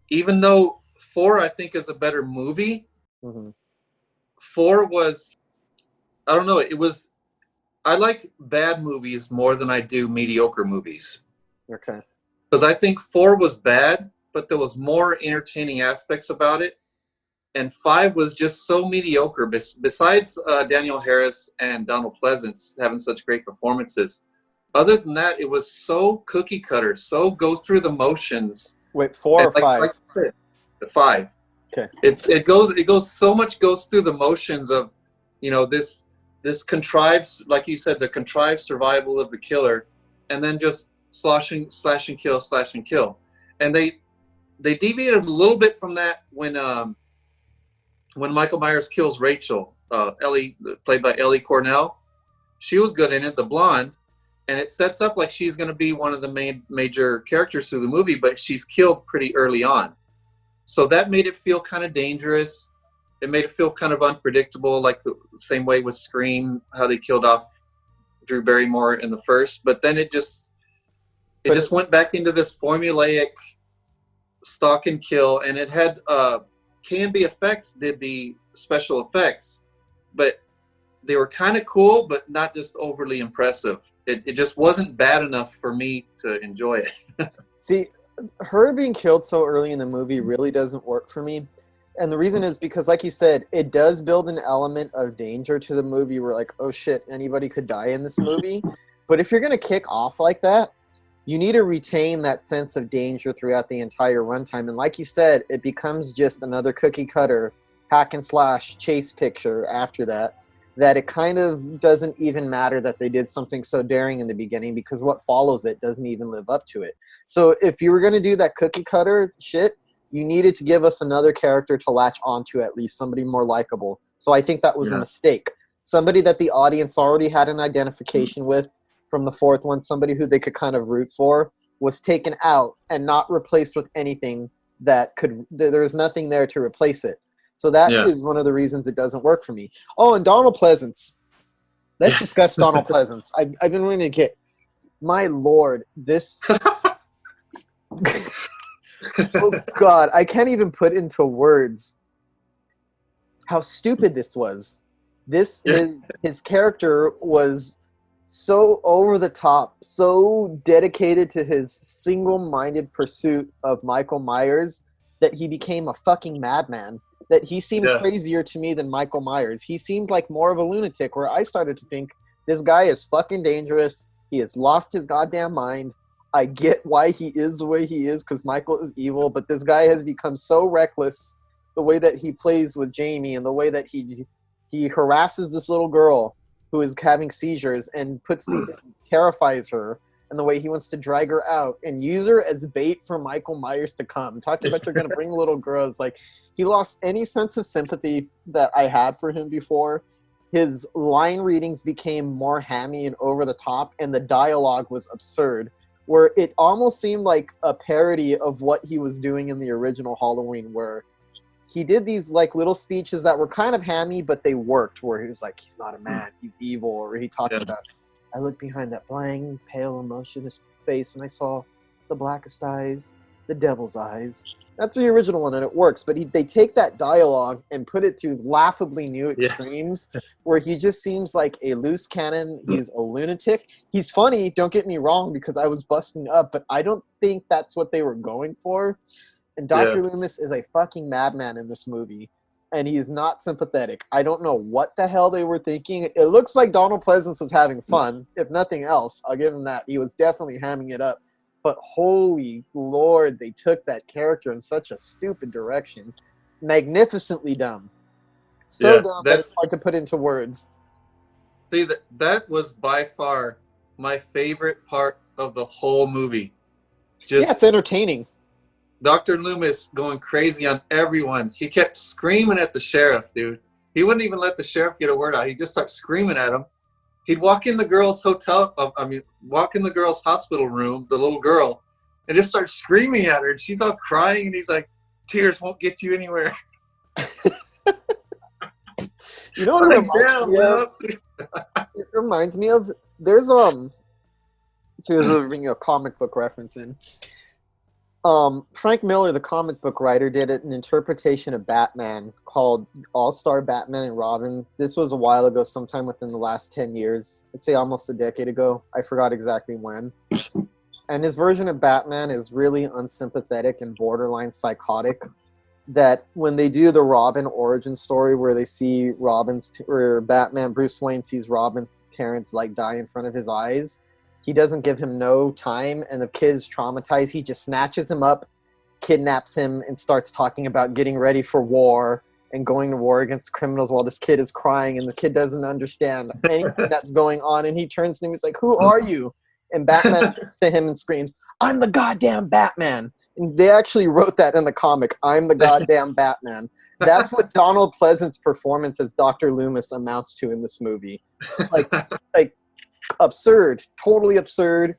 Even though 4, I think, is a better movie. Mm-hmm. 4 was, I don't know. I like bad movies more than I do mediocre movies. Okay. Because I think 4 was bad, but there was more entertaining aspects about it. And 5 was just so mediocre. Besides Danielle Harris and Donald Pleasance having such great performances, other than that, it was so cookie cutter, so go through the motions. Wait, 4 or 5? Like I said, the 5. Okay. It goes so much goes through the motions of, you know, this contrived, like you said, the contrived survival of the killer, and then just slash and kill. And they deviated a little bit from that when Michael Myers kills Rachel, Ellie, played by Ellie Cornell. She was good in it, the blonde, and it sets up like she's going to be one of the major characters through the movie, but she's killed pretty early on. So that made it feel kind of dangerous. It made it feel kind of unpredictable, like the same way with Scream, how they killed off Drew Barrymore in the first. But then it just went back into this formulaic stalk and kill, and it had K&B Effects did the special effects, but they were kind of cool, but not just overly impressive. It just wasn't bad enough for me to enjoy it. See, her being killed so early in the movie really doesn't work for me. And the reason is because, like you said, it does build an element of danger to the movie. We're like, oh shit, anybody could die in this movie. But if you're going to kick off like that, you need to retain that sense of danger throughout the entire runtime. And like you said, it becomes just another cookie cutter hack and slash chase picture after that it kind of doesn't even matter that they did something so daring in the beginning, because what follows it doesn't even live up to it. So if you were going to do that cookie cutter shit, you needed to give us another character to latch onto, at least somebody more likable. So I think that was a mistake. Somebody that the audience already had an identification with from the fourth one, somebody who they could kind of root for, was taken out and not replaced with anything that could, there's nothing there to replace it. So that is one of the reasons it doesn't work for me. Oh, and Donald Pleasance. Let's discuss Donald Pleasance. I've been wanting to get, my Lord, this... Oh, God, I can't even put into words how stupid this was. His character was so over the top, so dedicated to his single-minded pursuit of Michael Myers that he became a fucking madman. That he seemed crazier to me than Michael Myers. He seemed like more of a lunatic, where I started to think, this guy is fucking dangerous. He has lost his goddamn mind. I get why he is the way he is, because Michael is evil, but this guy has become so reckless, the way that he plays with Jamie and the way that he harasses this little girl who is having seizures and terrifies her, and the way he wants to drag her out and use her as bait for Michael Myers to come. Talking about you're going to bring little girls. Like, he lost any sense of sympathy that I had for him before. His line readings became more hammy and over the top, and the dialogue was absurd, where it almost seemed like a parody of what he was doing in the original Halloween, where he did these like little speeches that were kind of hammy, but they worked, where he was like, he's not a man, he's evil, or he talks about, I looked behind that blank, pale, emotionless face, and I saw the blackest eyes, the devil's eyes. That's the original one, and it works. But they take that dialogue and put it to laughably new extremes, where he just seems like a loose cannon. He's a lunatic. He's funny, don't get me wrong, because I was busting up, but I don't think that's what they were going for. And Dr. Loomis is a fucking madman in this movie, and he is not sympathetic. I don't know what the hell they were thinking. It looks like Donald Pleasance was having fun, if nothing else. I'll give him that. He was definitely hamming it up. But holy Lord, they took that character in such a stupid direction. Magnificently dumb. So dumb that it's hard to put into words. See, that was by far my favorite part of the whole movie. Just it's entertaining. Dr. Loomis going crazy on everyone. He kept screaming at the sheriff, dude. He wouldn't even let the sheriff get a word out. He just started screaming at him. He'd walk in the girl's walk in the girl's hospital room, the little girl, and just start screaming at her. And she's all crying, and he's like, "Tears won't get you anywhere." You know what it reminds me of? It reminds me of, there's bring a comic book reference in. Frank Miller, the comic book writer, did an interpretation of Batman called All-Star Batman and Robin. This was a while ago, sometime within the last 10 years. I'd say almost a decade ago. I forgot exactly when. And his version of Batman is really unsympathetic and borderline psychotic. That when they do the Robin origin story where they see Bruce Wayne sees Robin's parents like die in front of his eyes, he doesn't give him no time, and the kid's traumatized. He just snatches him up, kidnaps him, and starts talking about getting ready for war and going to war against criminals while this kid is crying, and the kid doesn't understand anything that's going on. And he turns to him, he's like, "Who are you?" And Batman turns to him and screams, "I'm the goddamn Batman." And they actually wrote that in the comic, "I'm the goddamn Batman." That's what Donald Pleasance's performance as Dr. Loomis amounts to in this movie. Like absurd, totally absurd,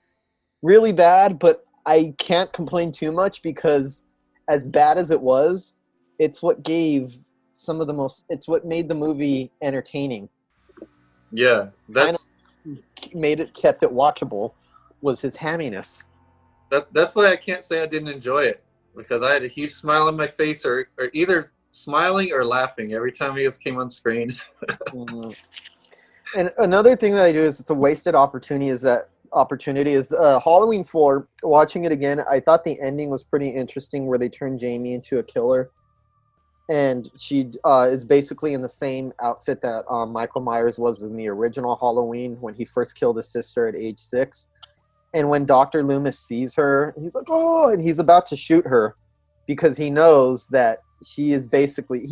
really bad, but I can't complain too much because as bad as it was, it's what gave it's what made the movie entertaining. Yeah, that's kept it watchable, was his hamminess. That's why I can't say I didn't enjoy it, because I had a huge smile on my face, or either smiling or laughing every time he just came on screen. Mm-hmm. And another thing that I do is it's a wasted opportunity is Halloween 4, watching it again, I thought the ending was pretty interesting where they turned Jamie into a killer. And she is basically in the same outfit that Michael Myers was in the original Halloween when he first killed his sister at age 6. And when Dr. Loomis sees her, he's like, "Oh," and he's about to shoot her because he knows that he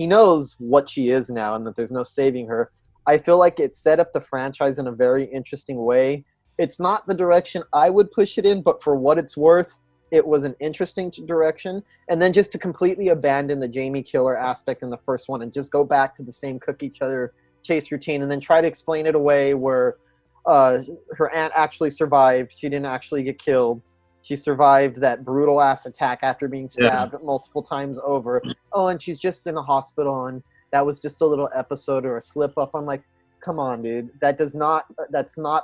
knows what she is now and that there's no saving her. I feel like it set up the franchise in a very interesting way. It's not the direction I would push it in, but for what it's worth, it was an interesting direction. And then just to completely abandon the Jamie killer aspect in the first one and just go back to the same cookie-cutter chase routine and then try to explain it away where her aunt actually survived. She didn't actually get killed. She survived that brutal-ass attack after being stabbed multiple times over. Oh, and she's just in a hospital, and that was just a little episode or a slip-up. I'm like, come on, dude. That's not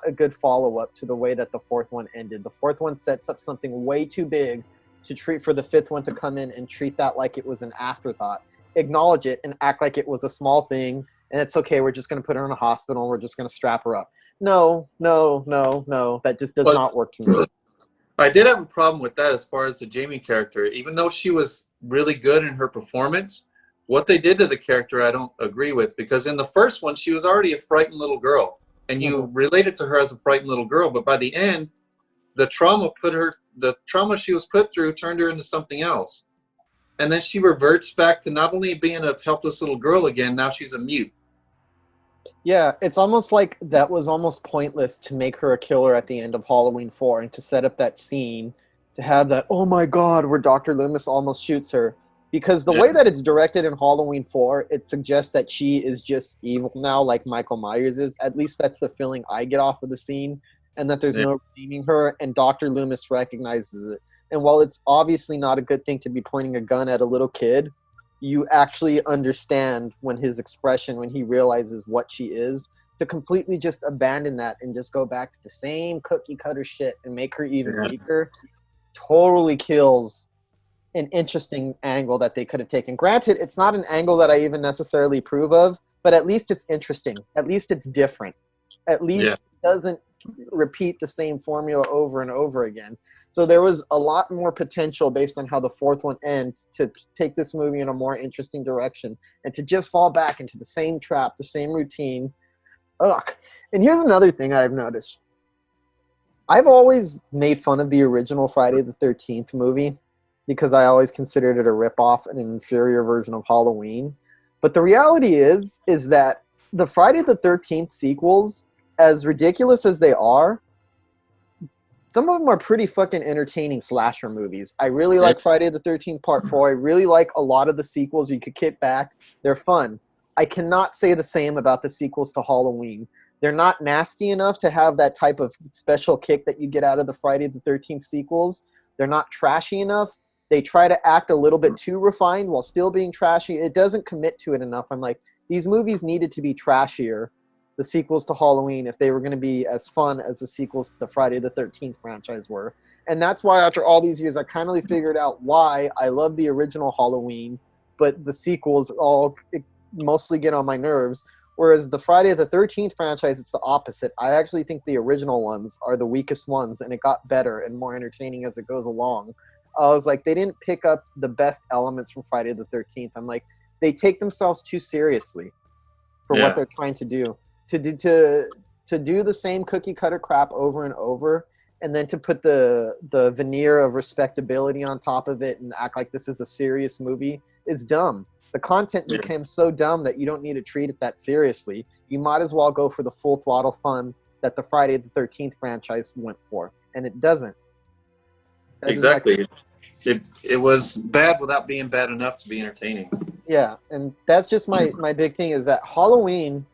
a good follow-up to the way that the fourth one ended. The fourth one sets up something way too big to treat for the fifth one to come in and treat that like it was an afterthought. Acknowledge it and act like it was a small thing, and it's okay. We're just going to put her in a hospital, and we're just going to strap her up. No. That just does not work to me. I did have a problem with that as far as the Jamie character. Even though she was really good in her performance, what they did to the character I don't agree with, because in the first one she was already a frightened little girl and you related to her as a frightened little girl, but by the end the trauma she was put through turned her into something else. And then she reverts back to not only being a helpless little girl again, now she's a mute. Yeah, it's almost like that was almost pointless to make her a killer at the end of Halloween 4 and to set up that scene to have that, oh my god, where Dr. Loomis almost shoots her. Because the way that it's directed in Halloween 4, it suggests that she is just evil now, like Michael Myers is. At least that's the feeling I get off of the scene, and that there's no redeeming her, and Dr. Loomis recognizes it. And while it's obviously not a good thing to be pointing a gun at a little kid, you actually understand when his expression, when he realizes what she is, to completely just abandon that and just go back to the same cookie cutter shit and make her even weaker, totally kills an interesting angle that they could have taken. Granted, it's not an angle that I even necessarily approve of, but at least it's interesting. At least it's different. At least it doesn't repeat the same formula over and over again. So there was a lot more potential based on how the fourth one ends to take this movie in a more interesting direction, and to just fall back into the same trap, the same routine. Ugh. And here's another thing I've noticed. I've always made fun of the original Friday the 13th movie because I always considered it a ripoff and an inferior version of Halloween. But the reality is that the Friday the 13th sequels, as ridiculous as they are, some of them are pretty fucking entertaining slasher movies. I really like Friday the 13th Part 4. I really like a lot of the sequels. You could kick back. They're fun. I cannot say the same about the sequels to Halloween. They're not nasty enough to have that type of special kick that you get out of the Friday the 13th sequels. They're not trashy enough. They try to act a little bit too refined while still being trashy. It doesn't commit to it enough. I'm like, these movies needed to be trashier, the sequels to Halloween, if they were going to be as fun as the sequels to the Friday the 13th franchise were. And that's why after all these years, I kind of figured out why I love the original Halloween, but the sequels all mostly get on my nerves. Whereas the Friday the 13th franchise, it's the opposite. I actually think the original ones are the weakest ones, and it got better and more entertaining as it goes along. I was like, they didn't pick up the best elements from Friday the 13th. I'm like, they take themselves too seriously for what they're trying to do. To do the same cookie cutter crap over and over, and then to put the veneer of respectability on top of it and act like this is a serious movie is dumb. The content became so dumb that you don't need to treat it that seriously. You might as well go for the full throttle fun that the Friday the 13th franchise went for, and it doesn't. Exactly. It was bad without being bad enough to be entertaining. Yeah, and that's just my big thing is that Halloween,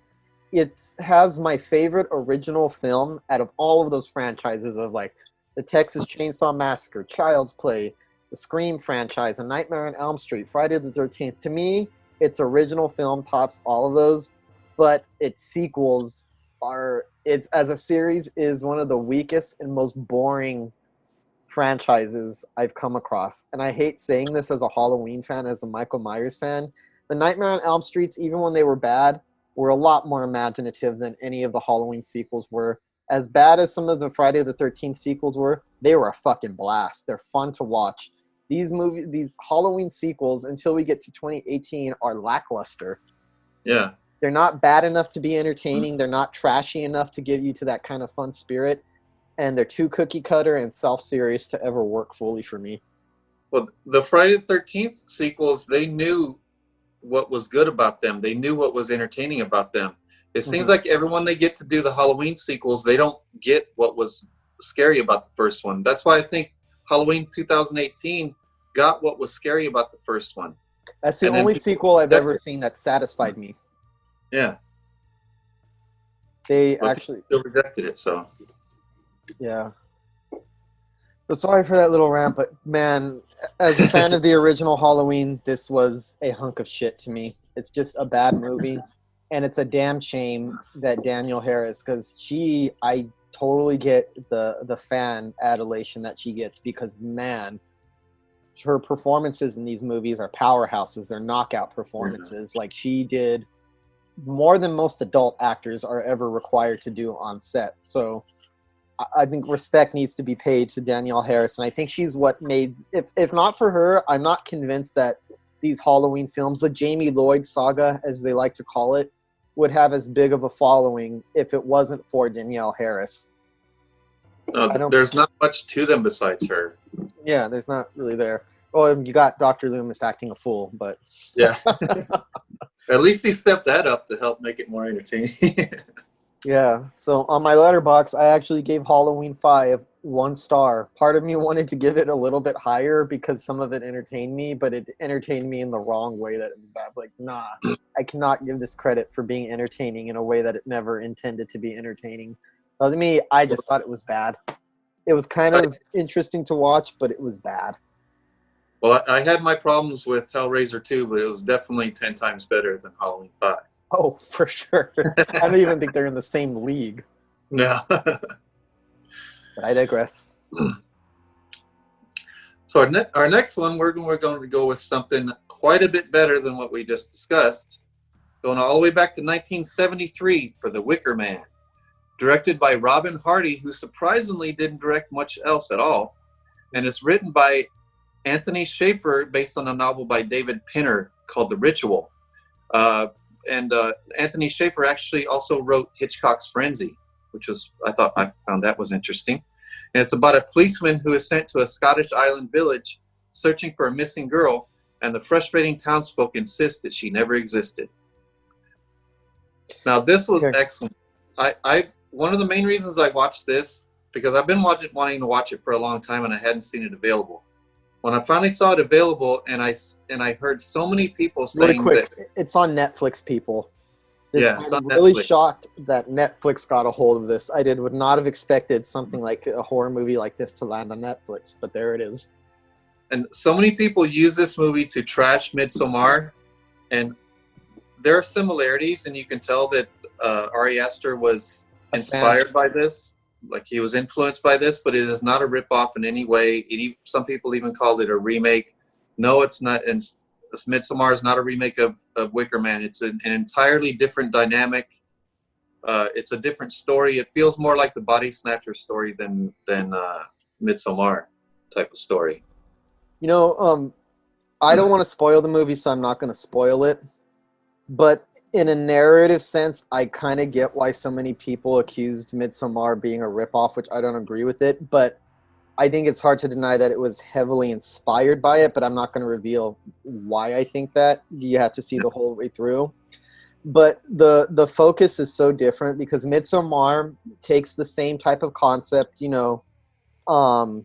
it has my favorite original film out of all of those franchises of like the Texas Chainsaw Massacre, Child's Play, the Scream franchise, A Nightmare on Elm Street, Friday the 13th. To me, its original film tops all of those, but its sequels as a series is one of the weakest and most boring franchises I've come across. And I hate saying this as a Halloween fan, as a Michael Myers fan. The Nightmare on Elm Streets, even when they were bad, were a lot more imaginative than any of the Halloween sequels were. As bad as some of the Friday the 13th sequels were, they were a fucking blast. They're fun to watch. These Halloween sequels, until we get to 2018, are lackluster. Yeah. They're not bad enough to be entertaining. They're not trashy enough to give you to that kind of fun spirit. And they're too cookie cutter and self-serious to ever work fully for me. Well, the Friday the 13th sequels, they knew what was good about them. They knew what was entertaining about them. It seems like everyone they get to do the Halloween sequels, they don't get what was scary about the first one. That's why I think Halloween 2018 got what was scary about the first one. That's the only sequel I've ever seen that satisfied me. Yeah. They but actually still rejected it, so. Yeah. But sorry for that little rant, but man, as a fan of the original Halloween, this was a hunk of shit to me. It's just a bad movie, and it's a damn shame that Danielle Harris, because I totally get the fan adulation that she gets, because man, her performances in these movies are powerhouses. They're knockout performances. Like, she did more than most adult actors are ever required to do on set. So I think respect needs to be paid to Danielle Harris, and I think she's what made, if not for her, I'm not convinced that these Halloween films, the Jamie Lloyd saga, as they like to call it, would have as big of a following if it wasn't for Danielle Harris. No, there's not much to them besides her. Yeah, there's not really there. Well, you got Dr. Loomis acting a fool, but... Yeah. At least he stepped that up to help make it more entertaining. Yeah, so on my letterbox, I actually gave Halloween 5 1 star. Part of me wanted to give it a little bit higher because some of it entertained me, but it entertained me in the wrong way that it was bad. Like, nah, I cannot give this credit for being entertaining in a way that it never intended to be entertaining. To me, I just thought it was bad. It was kind of interesting to watch, but it was bad. Well, I had my problems with Hellraiser 2, but it was definitely 10 times better than Halloween 5. Oh, for sure. I don't even think they're in the same league. No. But I digress. So our next one, we're going to go with something quite a bit better than what we just discussed. Going all the way back to 1973 for The Wicker Man, directed by Robin Hardy, who surprisingly didn't direct much else at all, and it's written by Anthony Shaffer based on a novel by David Pinner called The Ritual. And Anthony Shaffer actually also wrote Hitchcock's Frenzy, which I found that was interesting. And it's about a policeman who is sent to a Scottish island village searching for a missing girl, and the frustrating townsfolk insist that she never existed. Now, this was excellent. One of the main reasons I watched this, because I've been wanting to watch it for a long time and I hadn't seen it available. When I finally saw it available, and I heard so many people saying really quick, that it's on Netflix, people. It's I'm on really Netflix. shocked that Netflix got a hold of this. I would not have expected something like a horror movie like this to land on Netflix, but there it is. And so many people use this movie to trash Midsommar, and there are similarities, and you can tell that Ari Aster was inspired by this. Like, he was influenced by this, but it is not a ripoff in any way. Some people even called it a remake. No, it's not. And Midsommar is not a remake of Wicker Man. It's an entirely different dynamic. It's a different story. It feels more like the Body Snatcher story than Midsommar type of story. You know, I don't want to spoil the movie, so I'm not going to spoil it. But in a narrative sense, I kind of get why so many people accused Midsommar being a ripoff, which I don't agree with it. But I think it's hard to deny that it was heavily inspired by it, but I'm not going to reveal why I think that. You have to see the whole way through. But the focus is so different because Midsommar takes the same type of concept, you know, a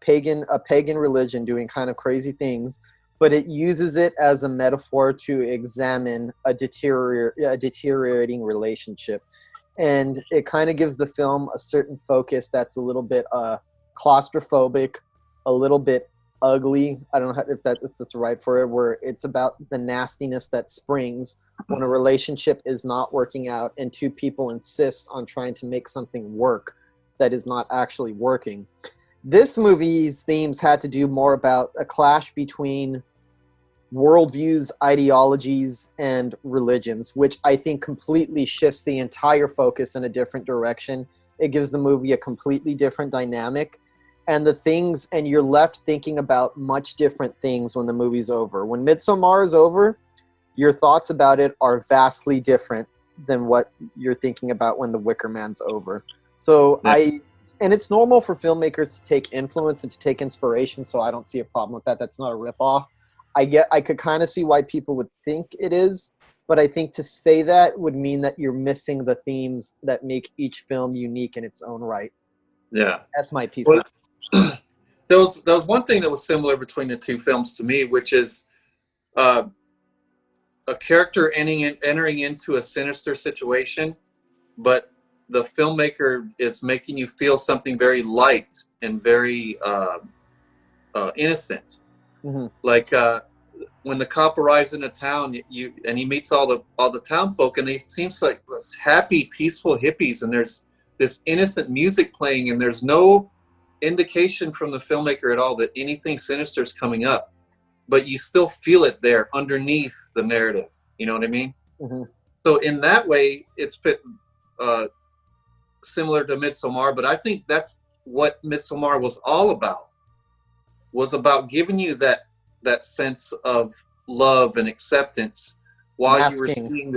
pagan religion doing kind of crazy things, but it uses it as a metaphor to examine a deteriorating relationship. And it kind of gives the film a certain focus that's a little bit claustrophobic, a little bit ugly. I don't know if that's the right for it, where it's about the nastiness that springs when a relationship is not working out and two people insist on trying to make something work that is not actually working. This movie's themes had to do more about a clash between worldviews, ideologies, and religions, which I think completely shifts the entire focus in a different direction. It gives the movie a completely different dynamic, and you're left thinking about much different things when the movie's over. When Midsommar is over, your thoughts about it are vastly different than what you're thinking about when The Wicker Man's over. So and it's normal for filmmakers to take influence and to take inspiration, so I don't see a problem with that. That's not a ripoff. I could kind of see why people would think it is, but I think to say that would mean that you're missing the themes that make each film unique in its own right. Yeah. That's my piece. Well, there was one thing that was similar between the two films to me, which is a character entering into a sinister situation, but the filmmaker is making you feel something very light and very innocent. Mm-hmm. Like when the cop arrives in a town, and he meets all the town folk, and they seems like this happy, peaceful hippies, and there's this innocent music playing, and there's no indication from the filmmaker at all that anything sinister is coming up, but you still feel it there underneath the narrative. You know what I mean? Mm-hmm. So in that way, it's similar to Midsommar, but I think that's what Midsommar was all about. Was about giving you that sense of love and acceptance while you were seeing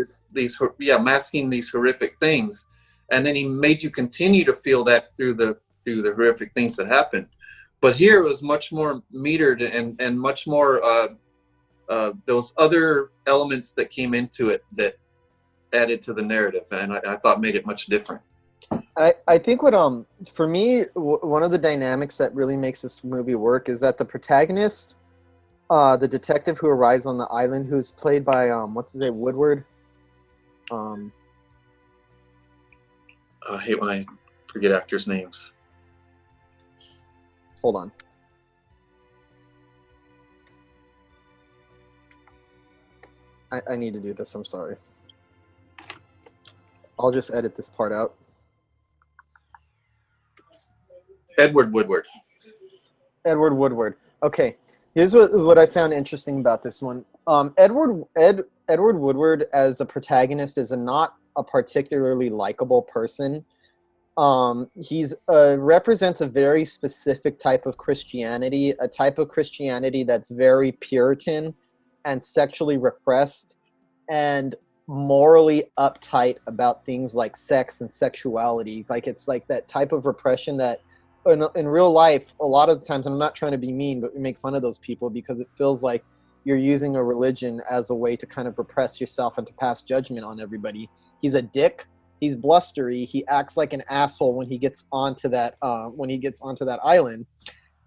masking these horrific things, and then he made you continue to feel that through the horrific things that happened. But here it was much more metered and much more those other elements that came into it that added to the narrative, and I thought made it much different. I think what for me one of the dynamics that really makes this movie work is that the protagonist, the detective who arrives on the island, who's played by what's his name, Woodward. I hate when I forget actors' names. Hold on. I need to do this. I'm sorry. I'll just edit this part out. Edward Woodward. Edward Woodward. Okay, here's what I found interesting about this one. Edward Woodward as a protagonist is not a particularly likable person. He's represents a very specific type of Christianity, a type of Christianity that's very Puritan and sexually repressed and morally uptight about things like sex and sexuality. Like it's like that type of repression that in real life, a lot of the times, and I'm not trying to be mean, but we make fun of those people because it feels like you're using a religion as a way to kind of repress yourself and to pass judgment on everybody. He's a dick. He's blustery. He acts like an asshole when he gets onto that island,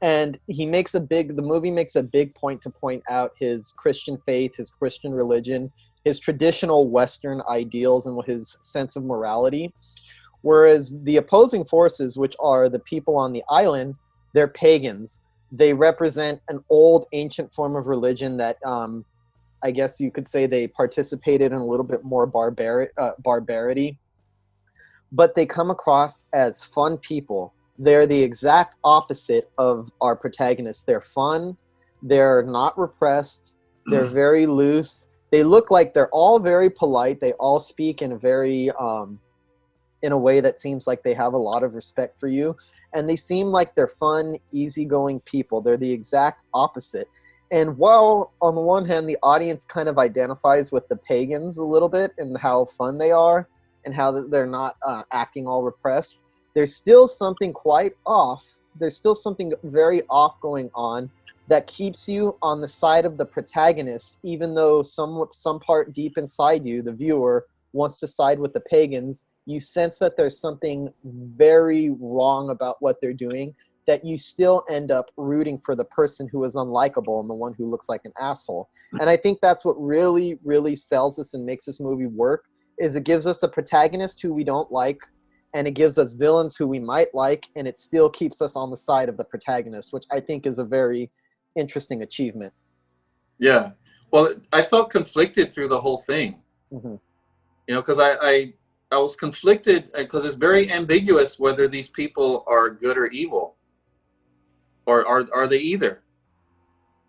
and the movie makes a big point to point out his Christian faith, his Christian religion, his traditional Western ideals, and his sense of morality. Whereas the opposing forces, which are the people on the island, they're pagans. They represent an old, ancient form of religion that I guess you could say they participated in a little bit more barbarity. But they come across as fun people. They're the exact opposite of our protagonists. They're fun. They're not repressed. They're very loose. They look like they're all very polite. They all speak in a very in a way that seems like they have a lot of respect for you. And they seem like they're fun, easygoing people. They're the exact opposite. And while on the one hand, the audience kind of identifies with the pagans a little bit and how fun they are and how they're not acting all repressed, there's still something quite off. There's still something very off going on that keeps you on the side of the protagonist, even though some part deep inside you, the viewer, wants to side with the pagans. You sense that there's something very wrong about what they're doing, that you still end up rooting for the person who is unlikable and the one who looks like an asshole. And I think that's what really, really sells this and makes this movie work, is it gives us a protagonist who we don't like, and it gives us villains who we might like, and it still keeps us on the side of the protagonist, which I think is a very interesting achievement. Yeah. Well, I felt conflicted through the whole thing. Mm-hmm. You know, because I was conflicted because it's very ambiguous whether these people are good or evil, or are they either?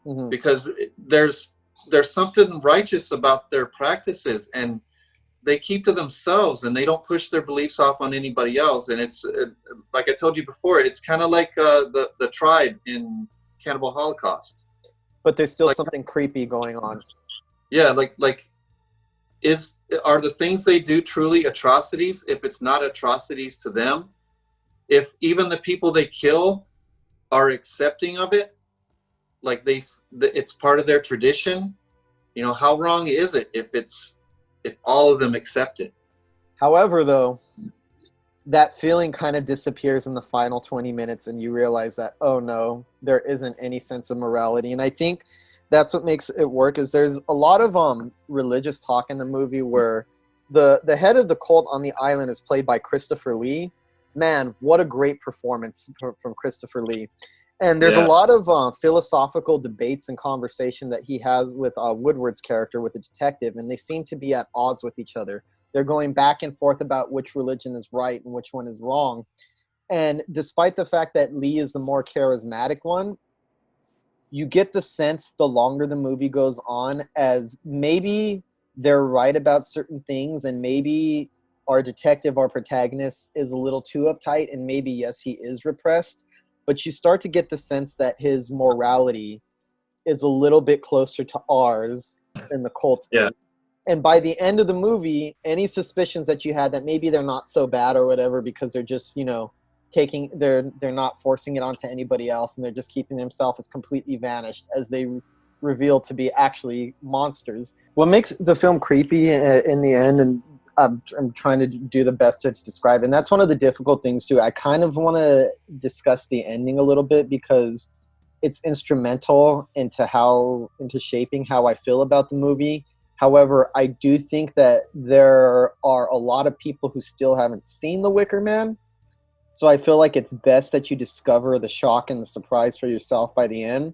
Mm-hmm. Because there's something righteous about their practices, and they keep to themselves, and they don't push their beliefs off on anybody else. And it's like I told you before, it's kind of like the tribe in Cannibal Holocaust. But there's still something creepy going on. Yeah, are the things they do truly atrocities if it's not atrocities to them? If even the people they kill are accepting of it, like it's part of their tradition, you know, how wrong is it if all of them accept it? However, though, that feeling kind of disappears in the final 20 minutes, and you realize that, oh no, there isn't any sense of morality. And I think that's what makes it work, is there's a lot of religious talk in the movie where the head of the cult on the island is played by Christopher Lee. Man, what a great performance from Christopher Lee. And there's a lot of philosophical debates and conversation that he has with Woodward's character, with the detective, and they seem to be at odds with each other. They're going back and forth about which religion is right and which one is wrong. And despite the fact that Lee is the more charismatic one, you get the sense the longer the movie goes on as maybe they're right about certain things, and maybe our detective, our protagonist, is a little too uptight, and maybe, yes, he is repressed. But you start to get the sense that his morality is a little bit closer to ours than the cult's. Yeah. And by the end of the movie, any suspicions that you had that maybe they're not so bad or whatever because they're just, you know, they're not forcing it onto anybody else, and they're just keeping themselves as completely vanished as they reveal to be actually monsters. What makes the film creepy in the end, and I'm trying to do the best to describe it, and that's one of the difficult things too. I kind of want to discuss the ending a little bit because it's instrumental into shaping how I feel about the movie. However, I do think that there are a lot of people who still haven't seen The Wicker Man. So I feel like it's best that you discover the shock and the surprise for yourself by the end.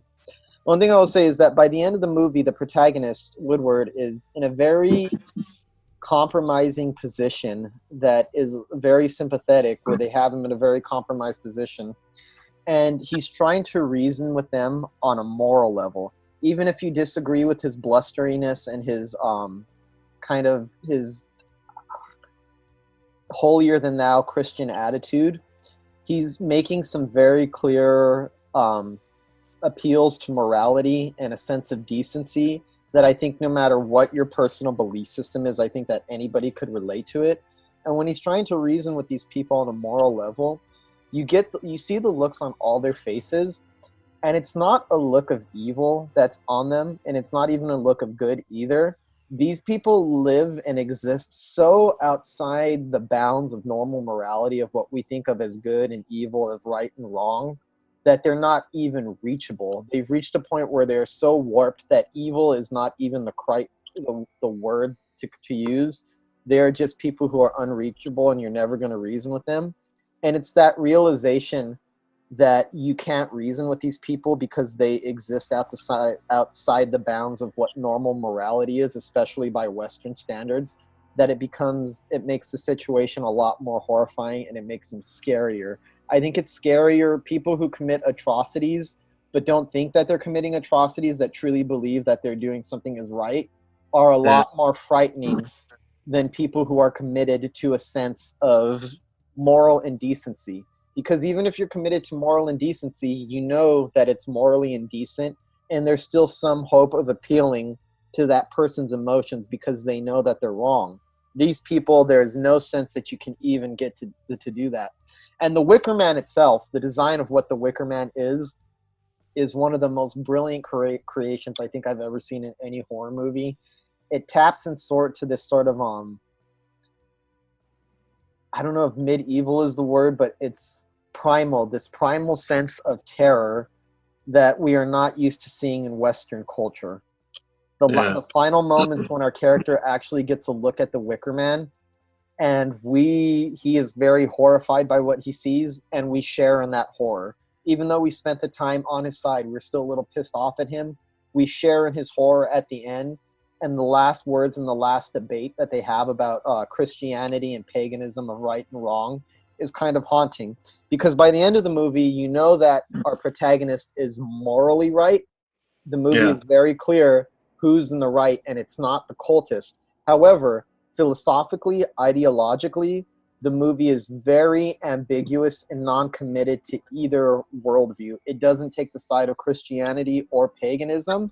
One thing I will say is that by the end of the movie, the protagonist, Woodward, is in a very compromising position that is very sympathetic, where they have him in a very compromised position. and he's trying to reason with them on a moral level. Even if you disagree with his blusteriness and his kind of his holier than thou Christian attitude, he's making some very clear appeals to morality and a sense of decency that I think no matter what your personal belief system is, I think that anybody could relate to it. And when he's trying to reason with these people on a moral level, you see the looks on all their faces, and it's not a look of evil that's on them, and it's not even a look of good either. These people live and exist so outside the bounds of normal morality of what we think of as good and evil, as right and wrong, that they're not even reachable. They've reached a point where they're so warped that evil is not even the word to use. They're just people who are unreachable, and you're never going to reason with them. And it's that realization that you can't reason with these people because they exist outside the bounds of what normal morality is, especially by Western standards, that it makes the situation a lot more horrifying, and it makes them scarier. I think it's scarier people who commit atrocities but don't think that they're committing atrocities, that truly believe that they're doing something is right, are a lot more frightening than people who are committed to a sense of moral indecency. Because even if you're committed to moral indecency, you know that it's morally indecent, and there's still some hope of appealing to that person's emotions because they know that they're wrong. These people, there's no sense that you can even get to do that. And the Wicker Man itself, the design of what the Wicker Man is one of the most brilliant creations I think I've ever seen in any horror movie. It taps and to this sort of I don't know if medieval is the word, but it's this primal sense of terror that we are not used to seeing in Western culture. The final moments when our character actually gets a look at the Wicker Man, and he is very horrified by what he sees, and we share in that horror. Even though we spent the time on his side, we're still a little pissed off at him. We share in his horror at the end, and the last words in the last debate that they have about Christianity and paganism of right and wrong is kind of haunting. Because by the end of the movie, you know that our protagonist is morally right. The movie is very clear who's in the right, and it's not the cultist. However, philosophically, ideologically, the movie is very ambiguous and non-committed to either worldview. It doesn't take the side of Christianity or paganism.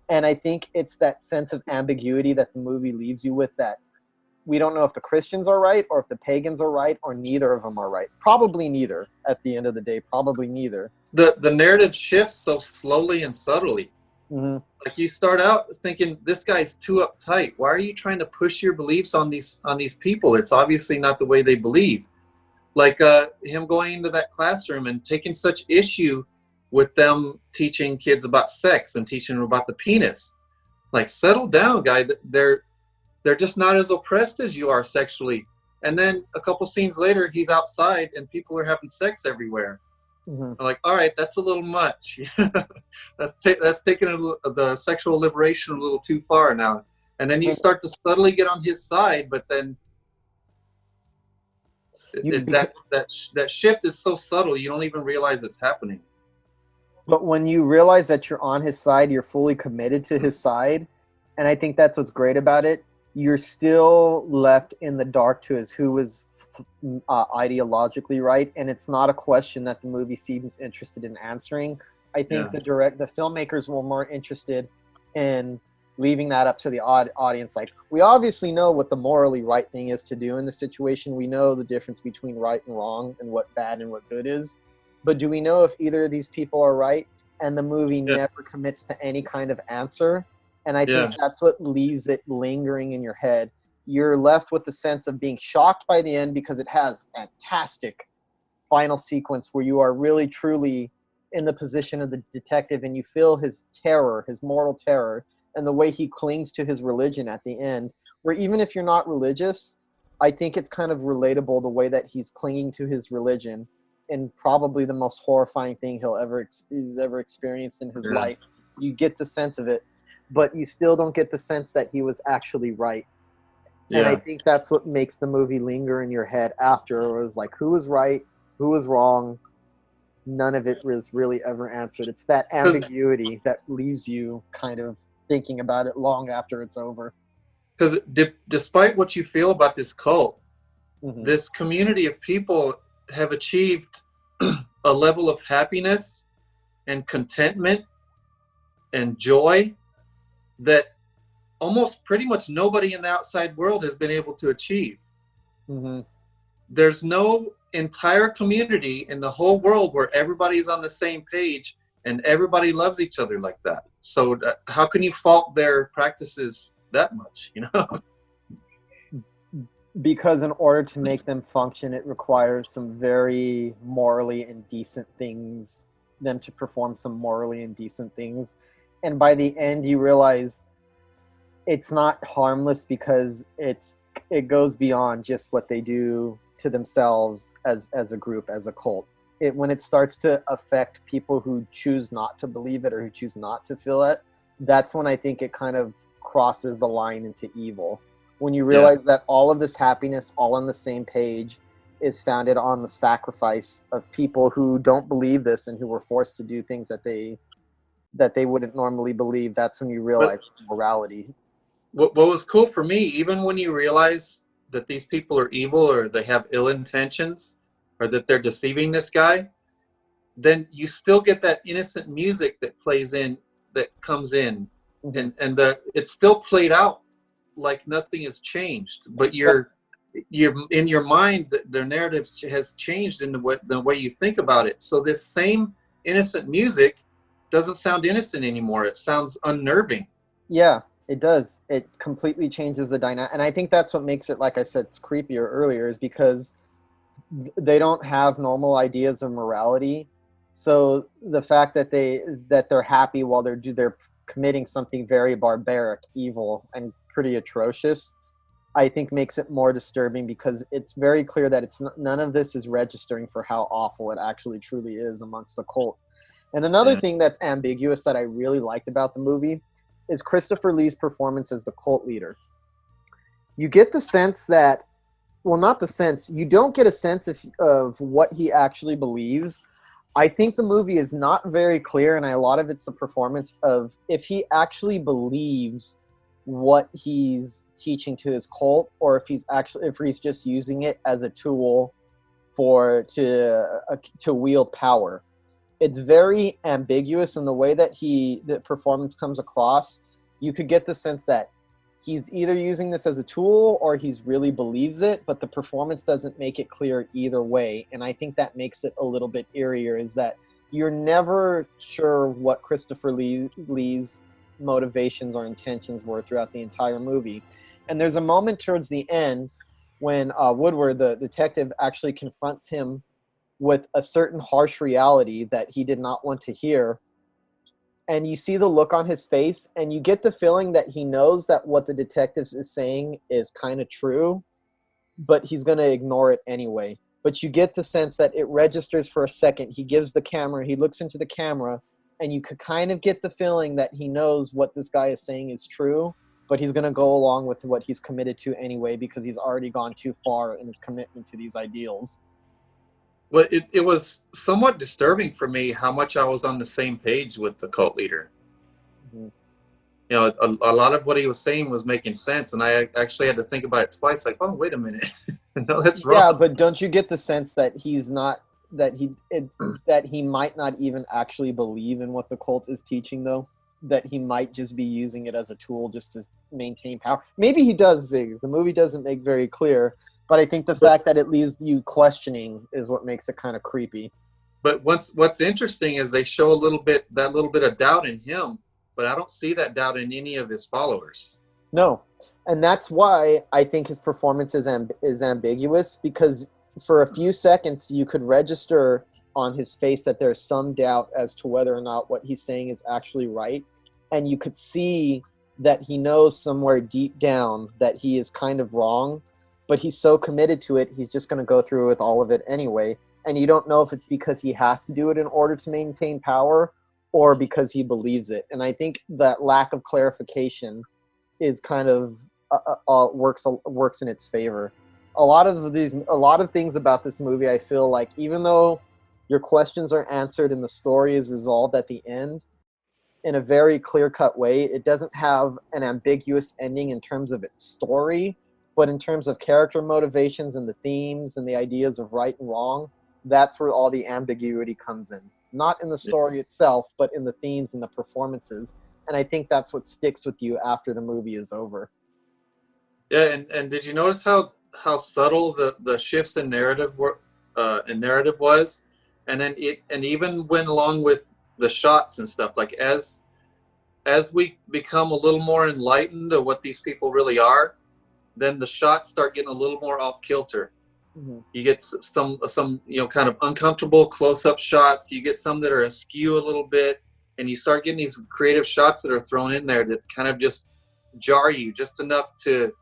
And I think it's that sense of ambiguity that the movie leaves you with, that we don't know if the Christians are right or if the pagans are right, or neither of them are right. Probably neither at the end of the day. Probably neither. The narrative shifts so slowly and subtly. Mm-hmm. Like you start out thinking, this guy's too uptight. Why are you trying to push your beliefs on these people? It's obviously not the way they believe. Like him going into that classroom and taking such issue with them teaching kids about sex and teaching them about the penis. Like, settle down, guy. They're just not as oppressed as you are sexually. And then a couple scenes later, he's outside and people are having sex everywhere. Mm-hmm. I'm like, all right, that's a little much. that's taking the sexual liberation a little too far now. And then you start to subtly get on his side, but then that shift is so subtle, you don't even realize it's happening. But when you realize that you're on his side, you're fully committed to his side. And I think that's what's great about it. You're still left in the dark to as who was ideologically right. And it's not a question that the movie seems interested in answering. I think the filmmakers were more interested in leaving that up to the audience. Like, we obviously know what the morally right thing is to do in the situation. We know the difference between right and wrong and what bad and what good is. But do we know if either of these people are right? And the movie never commits to any kind of answer. And I think that's what leaves it lingering in your head. You're left with the sense of being shocked by the end because it has a fantastic final sequence where you are really, truly in the position of the detective, and you feel his terror, his mortal terror, and the way he clings to his religion at the end, where even if you're not religious, I think it's kind of relatable the way that he's clinging to his religion, and probably the most horrifying thing he's ever experienced in his life. You get the sense of it, but you still don't get the sense that he was actually right. And I think that's what makes the movie linger in your head after. It was like, who was right, who was wrong, none of it was really ever answered. It's that ambiguity that leaves you kind of thinking about it long after it's over. Because despite what you feel about this cult, Mm-hmm. this community of people have achieved a level of happiness and contentment and joy that almost pretty much nobody in the outside world has been able to achieve. Mm-hmm. There's no entire community in the whole world where everybody's on the same page and everybody loves each other like that. So how can you fault their practices that much, you know? Because in order to make them function, it requires some very morally indecent things, them to perform some morally indecent things. And by the end, you realize it's not harmless because it goes beyond just what they do to themselves as a group, as a cult. When it starts to affect people who choose not to believe it or who choose not to feel it, that's when I think it kind of crosses the line into evil. When you realize that all of this happiness, all on the same page, is founded on the sacrifice of people who don't believe this and who were forced to do things that they wouldn't normally believe, that's when you realize morality. What was cool for me, even when you realize that these people are evil or they have ill intentions or that they're deceiving this guy, then you still get that innocent music that plays in, that comes in, mm-hmm. and it's still played out like nothing has changed, but you're in your mind, their narrative has changed in the way you think about it. So this same innocent music doesn't sound innocent anymore. It sounds unnerving. Yeah, it does. It completely changes the dynamic. And I think that's what makes it, like I said, it's creepier earlier, is because they don't have normal ideas of morality. So the fact that they're happy while they're committing something very barbaric, evil, and pretty atrocious, I think makes it more disturbing, because it's very clear that none of this is registering for how awful it actually truly is amongst the cult. And another thing that's ambiguous that I really liked about the movie is Christopher Lee's performance as the cult leader. You get the sense that, well, not the sense, you don't get a sense of what he actually believes. I think the movie is not very clear, and a lot of it's the performance of if he actually believes what he's teaching to his cult, or if he's just using it as a tool to wield power. It's very ambiguous in the way that the performance comes across. You could get the sense that he's either using this as a tool or he really believes it, but the performance doesn't make it clear either way. And I think that makes it a little bit eerier, is that you're never sure what Christopher Lee's motivations or intentions were throughout the entire movie. And there's a moment towards the end when Woodward, the detective, actually confronts him with a certain harsh reality that he did not want to hear. And you see the look on his face, and you get the feeling that he knows that what the detective is saying is kind of true, but he's going to ignore it anyway. But you get the sense that it registers for a second. He looks into the camera, and you could kind of get the feeling that he knows what this guy is saying is true, but he's going to go along with what he's committed to anyway, because he's already gone too far in his commitment to these ideals. Well, it was somewhat disturbing for me how much I was on the same page with the cult leader. Mm-hmm. You know, a lot of what he was saying was making sense, and I actually had to think about it twice. Like, oh, wait a minute, no, that's wrong. Yeah, but don't you get the sense that he's not that he might not even actually believe in what the cult is teaching, though? That he might just be using it as a tool just to maintain power. Maybe he does. The movie doesn't make very clear. But I think the fact that it leaves you questioning is what makes it kind of creepy. But what's interesting is they show a little bit of doubt in him, but I don't see that doubt in any of his followers. No, and that's why I think his performance is ambiguous, because for a few seconds you could register on his face that there's some doubt as to whether or not what he's saying is actually right, and you could see that he knows somewhere deep down that he is kind of wrong. But he's so committed to it, he's just going to go through with all of it anyway. And you don't know if it's because he has to do it in order to maintain power or because he believes it. And I think that lack of clarification is kind of works in its favor. A lot of things about this movie, I feel like, even though Your questions are answered and the story is resolved at the end in a very clear-cut way. It doesn't have an ambiguous ending in terms of its story, but in terms of character motivations and the themes and the ideas of right and wrong, that's where all the ambiguity comes in. Not in the story itself, but in the themes and the performances. And I think that's what sticks with you after the movie is over. Yeah, and did you notice how subtle the shifts in narrative was, and then it even went along with the shots and stuff. Like as we become a little more enlightened of what these people really are, then the shots start getting a little more off kilter. Mm-hmm. You get some kind of uncomfortable close-up shots. You get some that are askew a little bit, and you start getting these creative shots that are thrown in there that kind of just jar you just enough to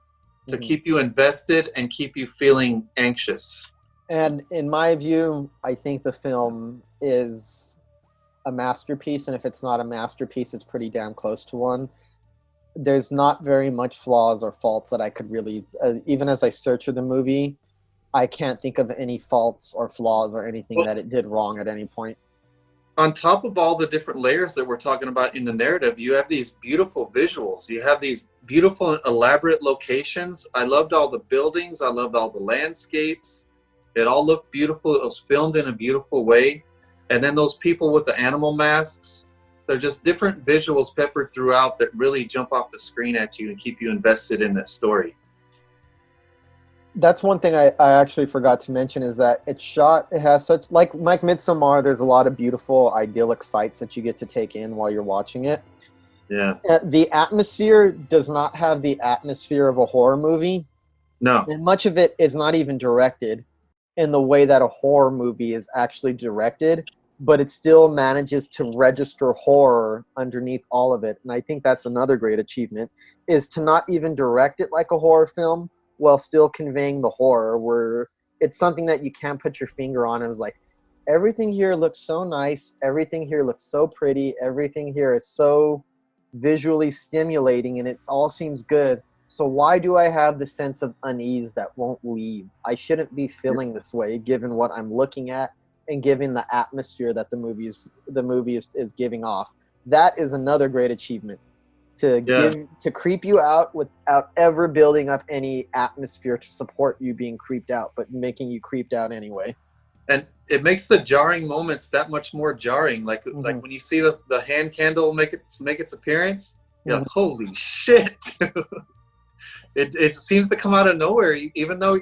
keep you invested and keep you feeling anxious. And in my view, I think the film is a masterpiece, and if it's not a masterpiece, it's pretty damn close to one. There's not very much flaws or faults that I could really, even as I search for the movie, I can't think of any faults or flaws or anything that it did wrong at any point. On top of all the different layers that we're talking about in the narrative, you have these beautiful visuals. You have these beautiful, elaborate locations. I loved all the buildings. I loved all the landscapes. It all looked beautiful. It was filmed in a beautiful way. And then those people with the animal masks, they're just different visuals peppered throughout that really jump off the screen at you and keep you invested in that story. That's one thing I actually forgot to mention, is that it has such, like Midsommar, there's a lot of beautiful, idyllic sights that you get to take in while you're watching it. Yeah. The atmosphere does not have the atmosphere of a horror movie. No. And much of it is not even directed in the way that a horror movie is actually directed, but it still manages to register horror underneath all of it. And I think that's another great achievement, is to not even direct it like a horror film, while still conveying the horror, where it's something that you can't put your finger on. It was like, everything here looks so nice, everything here looks so pretty, everything here is so visually stimulating, and it all seems good. So why do I have the sense of unease that won't leave? I shouldn't be feeling this way, given what I'm looking at and given the atmosphere that the movie is giving off. That is another great achievement. To creep you out without ever building up any atmosphere to support you being creeped out, but making you creeped out anyway. And it makes the jarring moments that much more jarring. Like when you see the hand candle make its appearance, you're like, holy shit. It seems to come out of nowhere, even though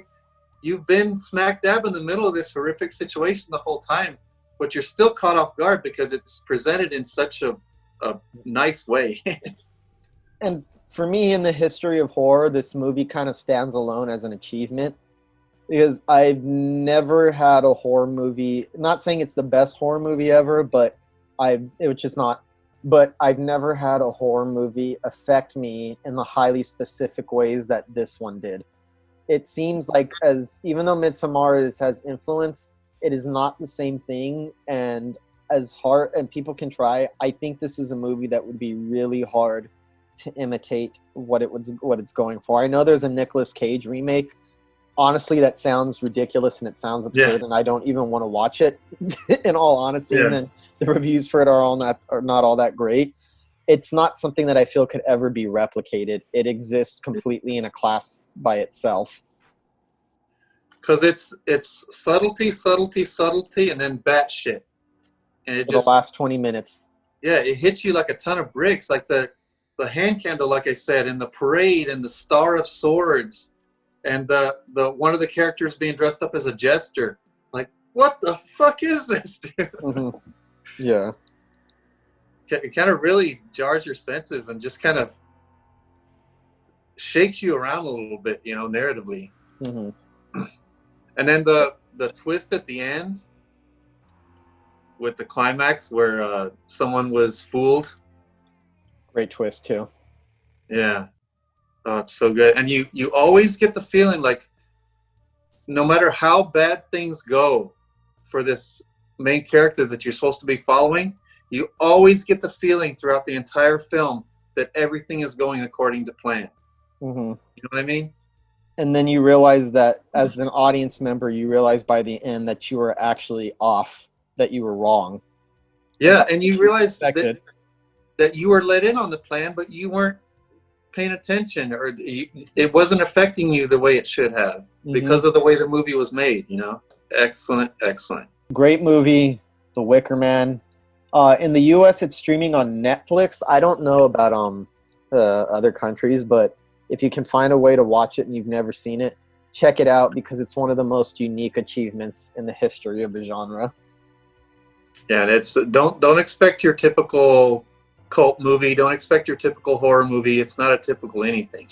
you've been smack dab in the middle of this horrific situation the whole time, but you're still caught off guard because it's presented in such a nice way. And for me, in the history of horror, this movie kind of stands alone as an achievement, because I've never had a horror movie, not saying it's the best horror movie ever, but I've never had a horror movie affect me in the highly specific ways that this one did. It seems like, even though Midsommar has influence, it is not the same thing, and as hard, and people can try, I think this is a movie that would be really hard to imitate what it's going for. I know there's a Nicolas Cage remake. Honestly, that sounds ridiculous and it sounds absurd, and I don't even want to watch it. In all honesty, and the reviews for it are not all that great. It's not something that I feel could ever be replicated. It exists completely in a class by itself. Because it's subtlety, and then batshit, and it just the last 20 minutes. Yeah, it hits you like a ton of bricks, like the hand candle, like I said, and the parade, and the Star of Swords, and the one of the characters being dressed up as a jester. Like, what the fuck is this, dude? Yeah. It kind of really jars your senses and just kind of shakes you around a little bit, narratively. And then the twist at the end with the climax where someone was fooled. Great twist too. Yeah. Oh, it's so good. And you always get the feeling like no matter how bad things go for this main character that you're supposed to be following, you always get the feeling throughout the entire film that everything is going according to plan. You know what I mean? And then you realize that as an audience member, you realize by the end that you were actually off that you were wrong. Yeah, and you realize Expected. that you were let in on the plan, but you weren't paying attention, or it wasn't affecting you the way it should have because of the way the movie was made, you know? Excellent, excellent. Great movie, The Wicker Man. In the U.S., it's streaming on Netflix. I don't know about other countries, but if you can find a way to watch it and you've never seen it, check it out because it's one of the most unique achievements in the history of the genre. Yeah, and it's don't expect your typical cult movie. Don't expect your typical horror movie. It's not a typical anything.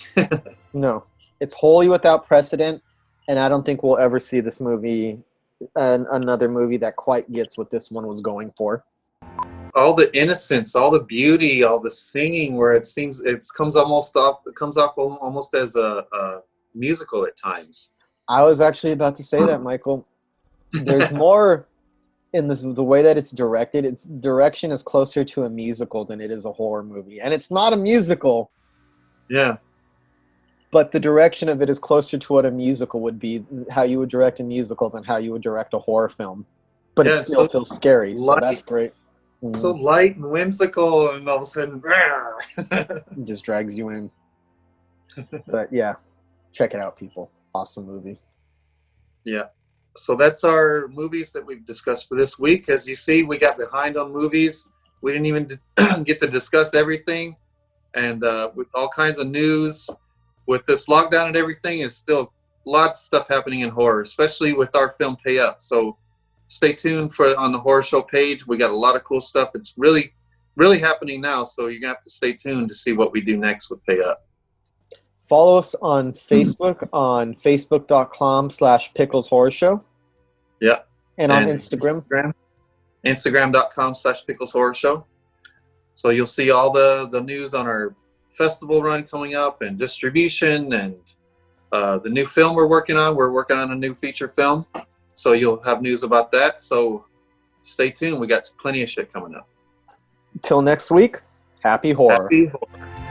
No, it's wholly without precedent, and I don't think we'll ever see this movie, another movie that quite gets what this one was going for. All the innocence, all the beauty, all the singing, where it seems it comes off almost as a musical at times. I was actually about to say that, Michael. There's more in the way that it's directed. Its direction is closer to a musical than it is a horror movie, and it's not a musical. Yeah. But the direction of it is closer to what a musical would be, how you would direct a musical than how you would direct a horror film. But it still feels scary, so that's great. So light and whimsical, and all of a sudden, it just drags you in. But yeah, check it out, people. Awesome movie. Yeah. So that's our movies that we've discussed for this week. As you see, we got behind on movies. We didn't even get to discuss everything. And with all kinds of news, with this lockdown and everything, is still lots of stuff happening in horror, especially with our film Pay Up. So stay tuned on the Horror Show page. We got a lot of cool stuff. It's really, really happening now. So you're going to have to stay tuned to see what we do next with Pay Up. Follow us on Facebook on facebook.com/Pickles Horror Show. Yeah. And on Instagram. Instagram.com/Pickles Horror Show. So you'll see all the news on our festival run coming up and distribution and the new film we're working on. We're working on a new feature film. So you'll have news about that. So stay tuned. We got plenty of shit coming up. Till next week, happy horror. Happy horror.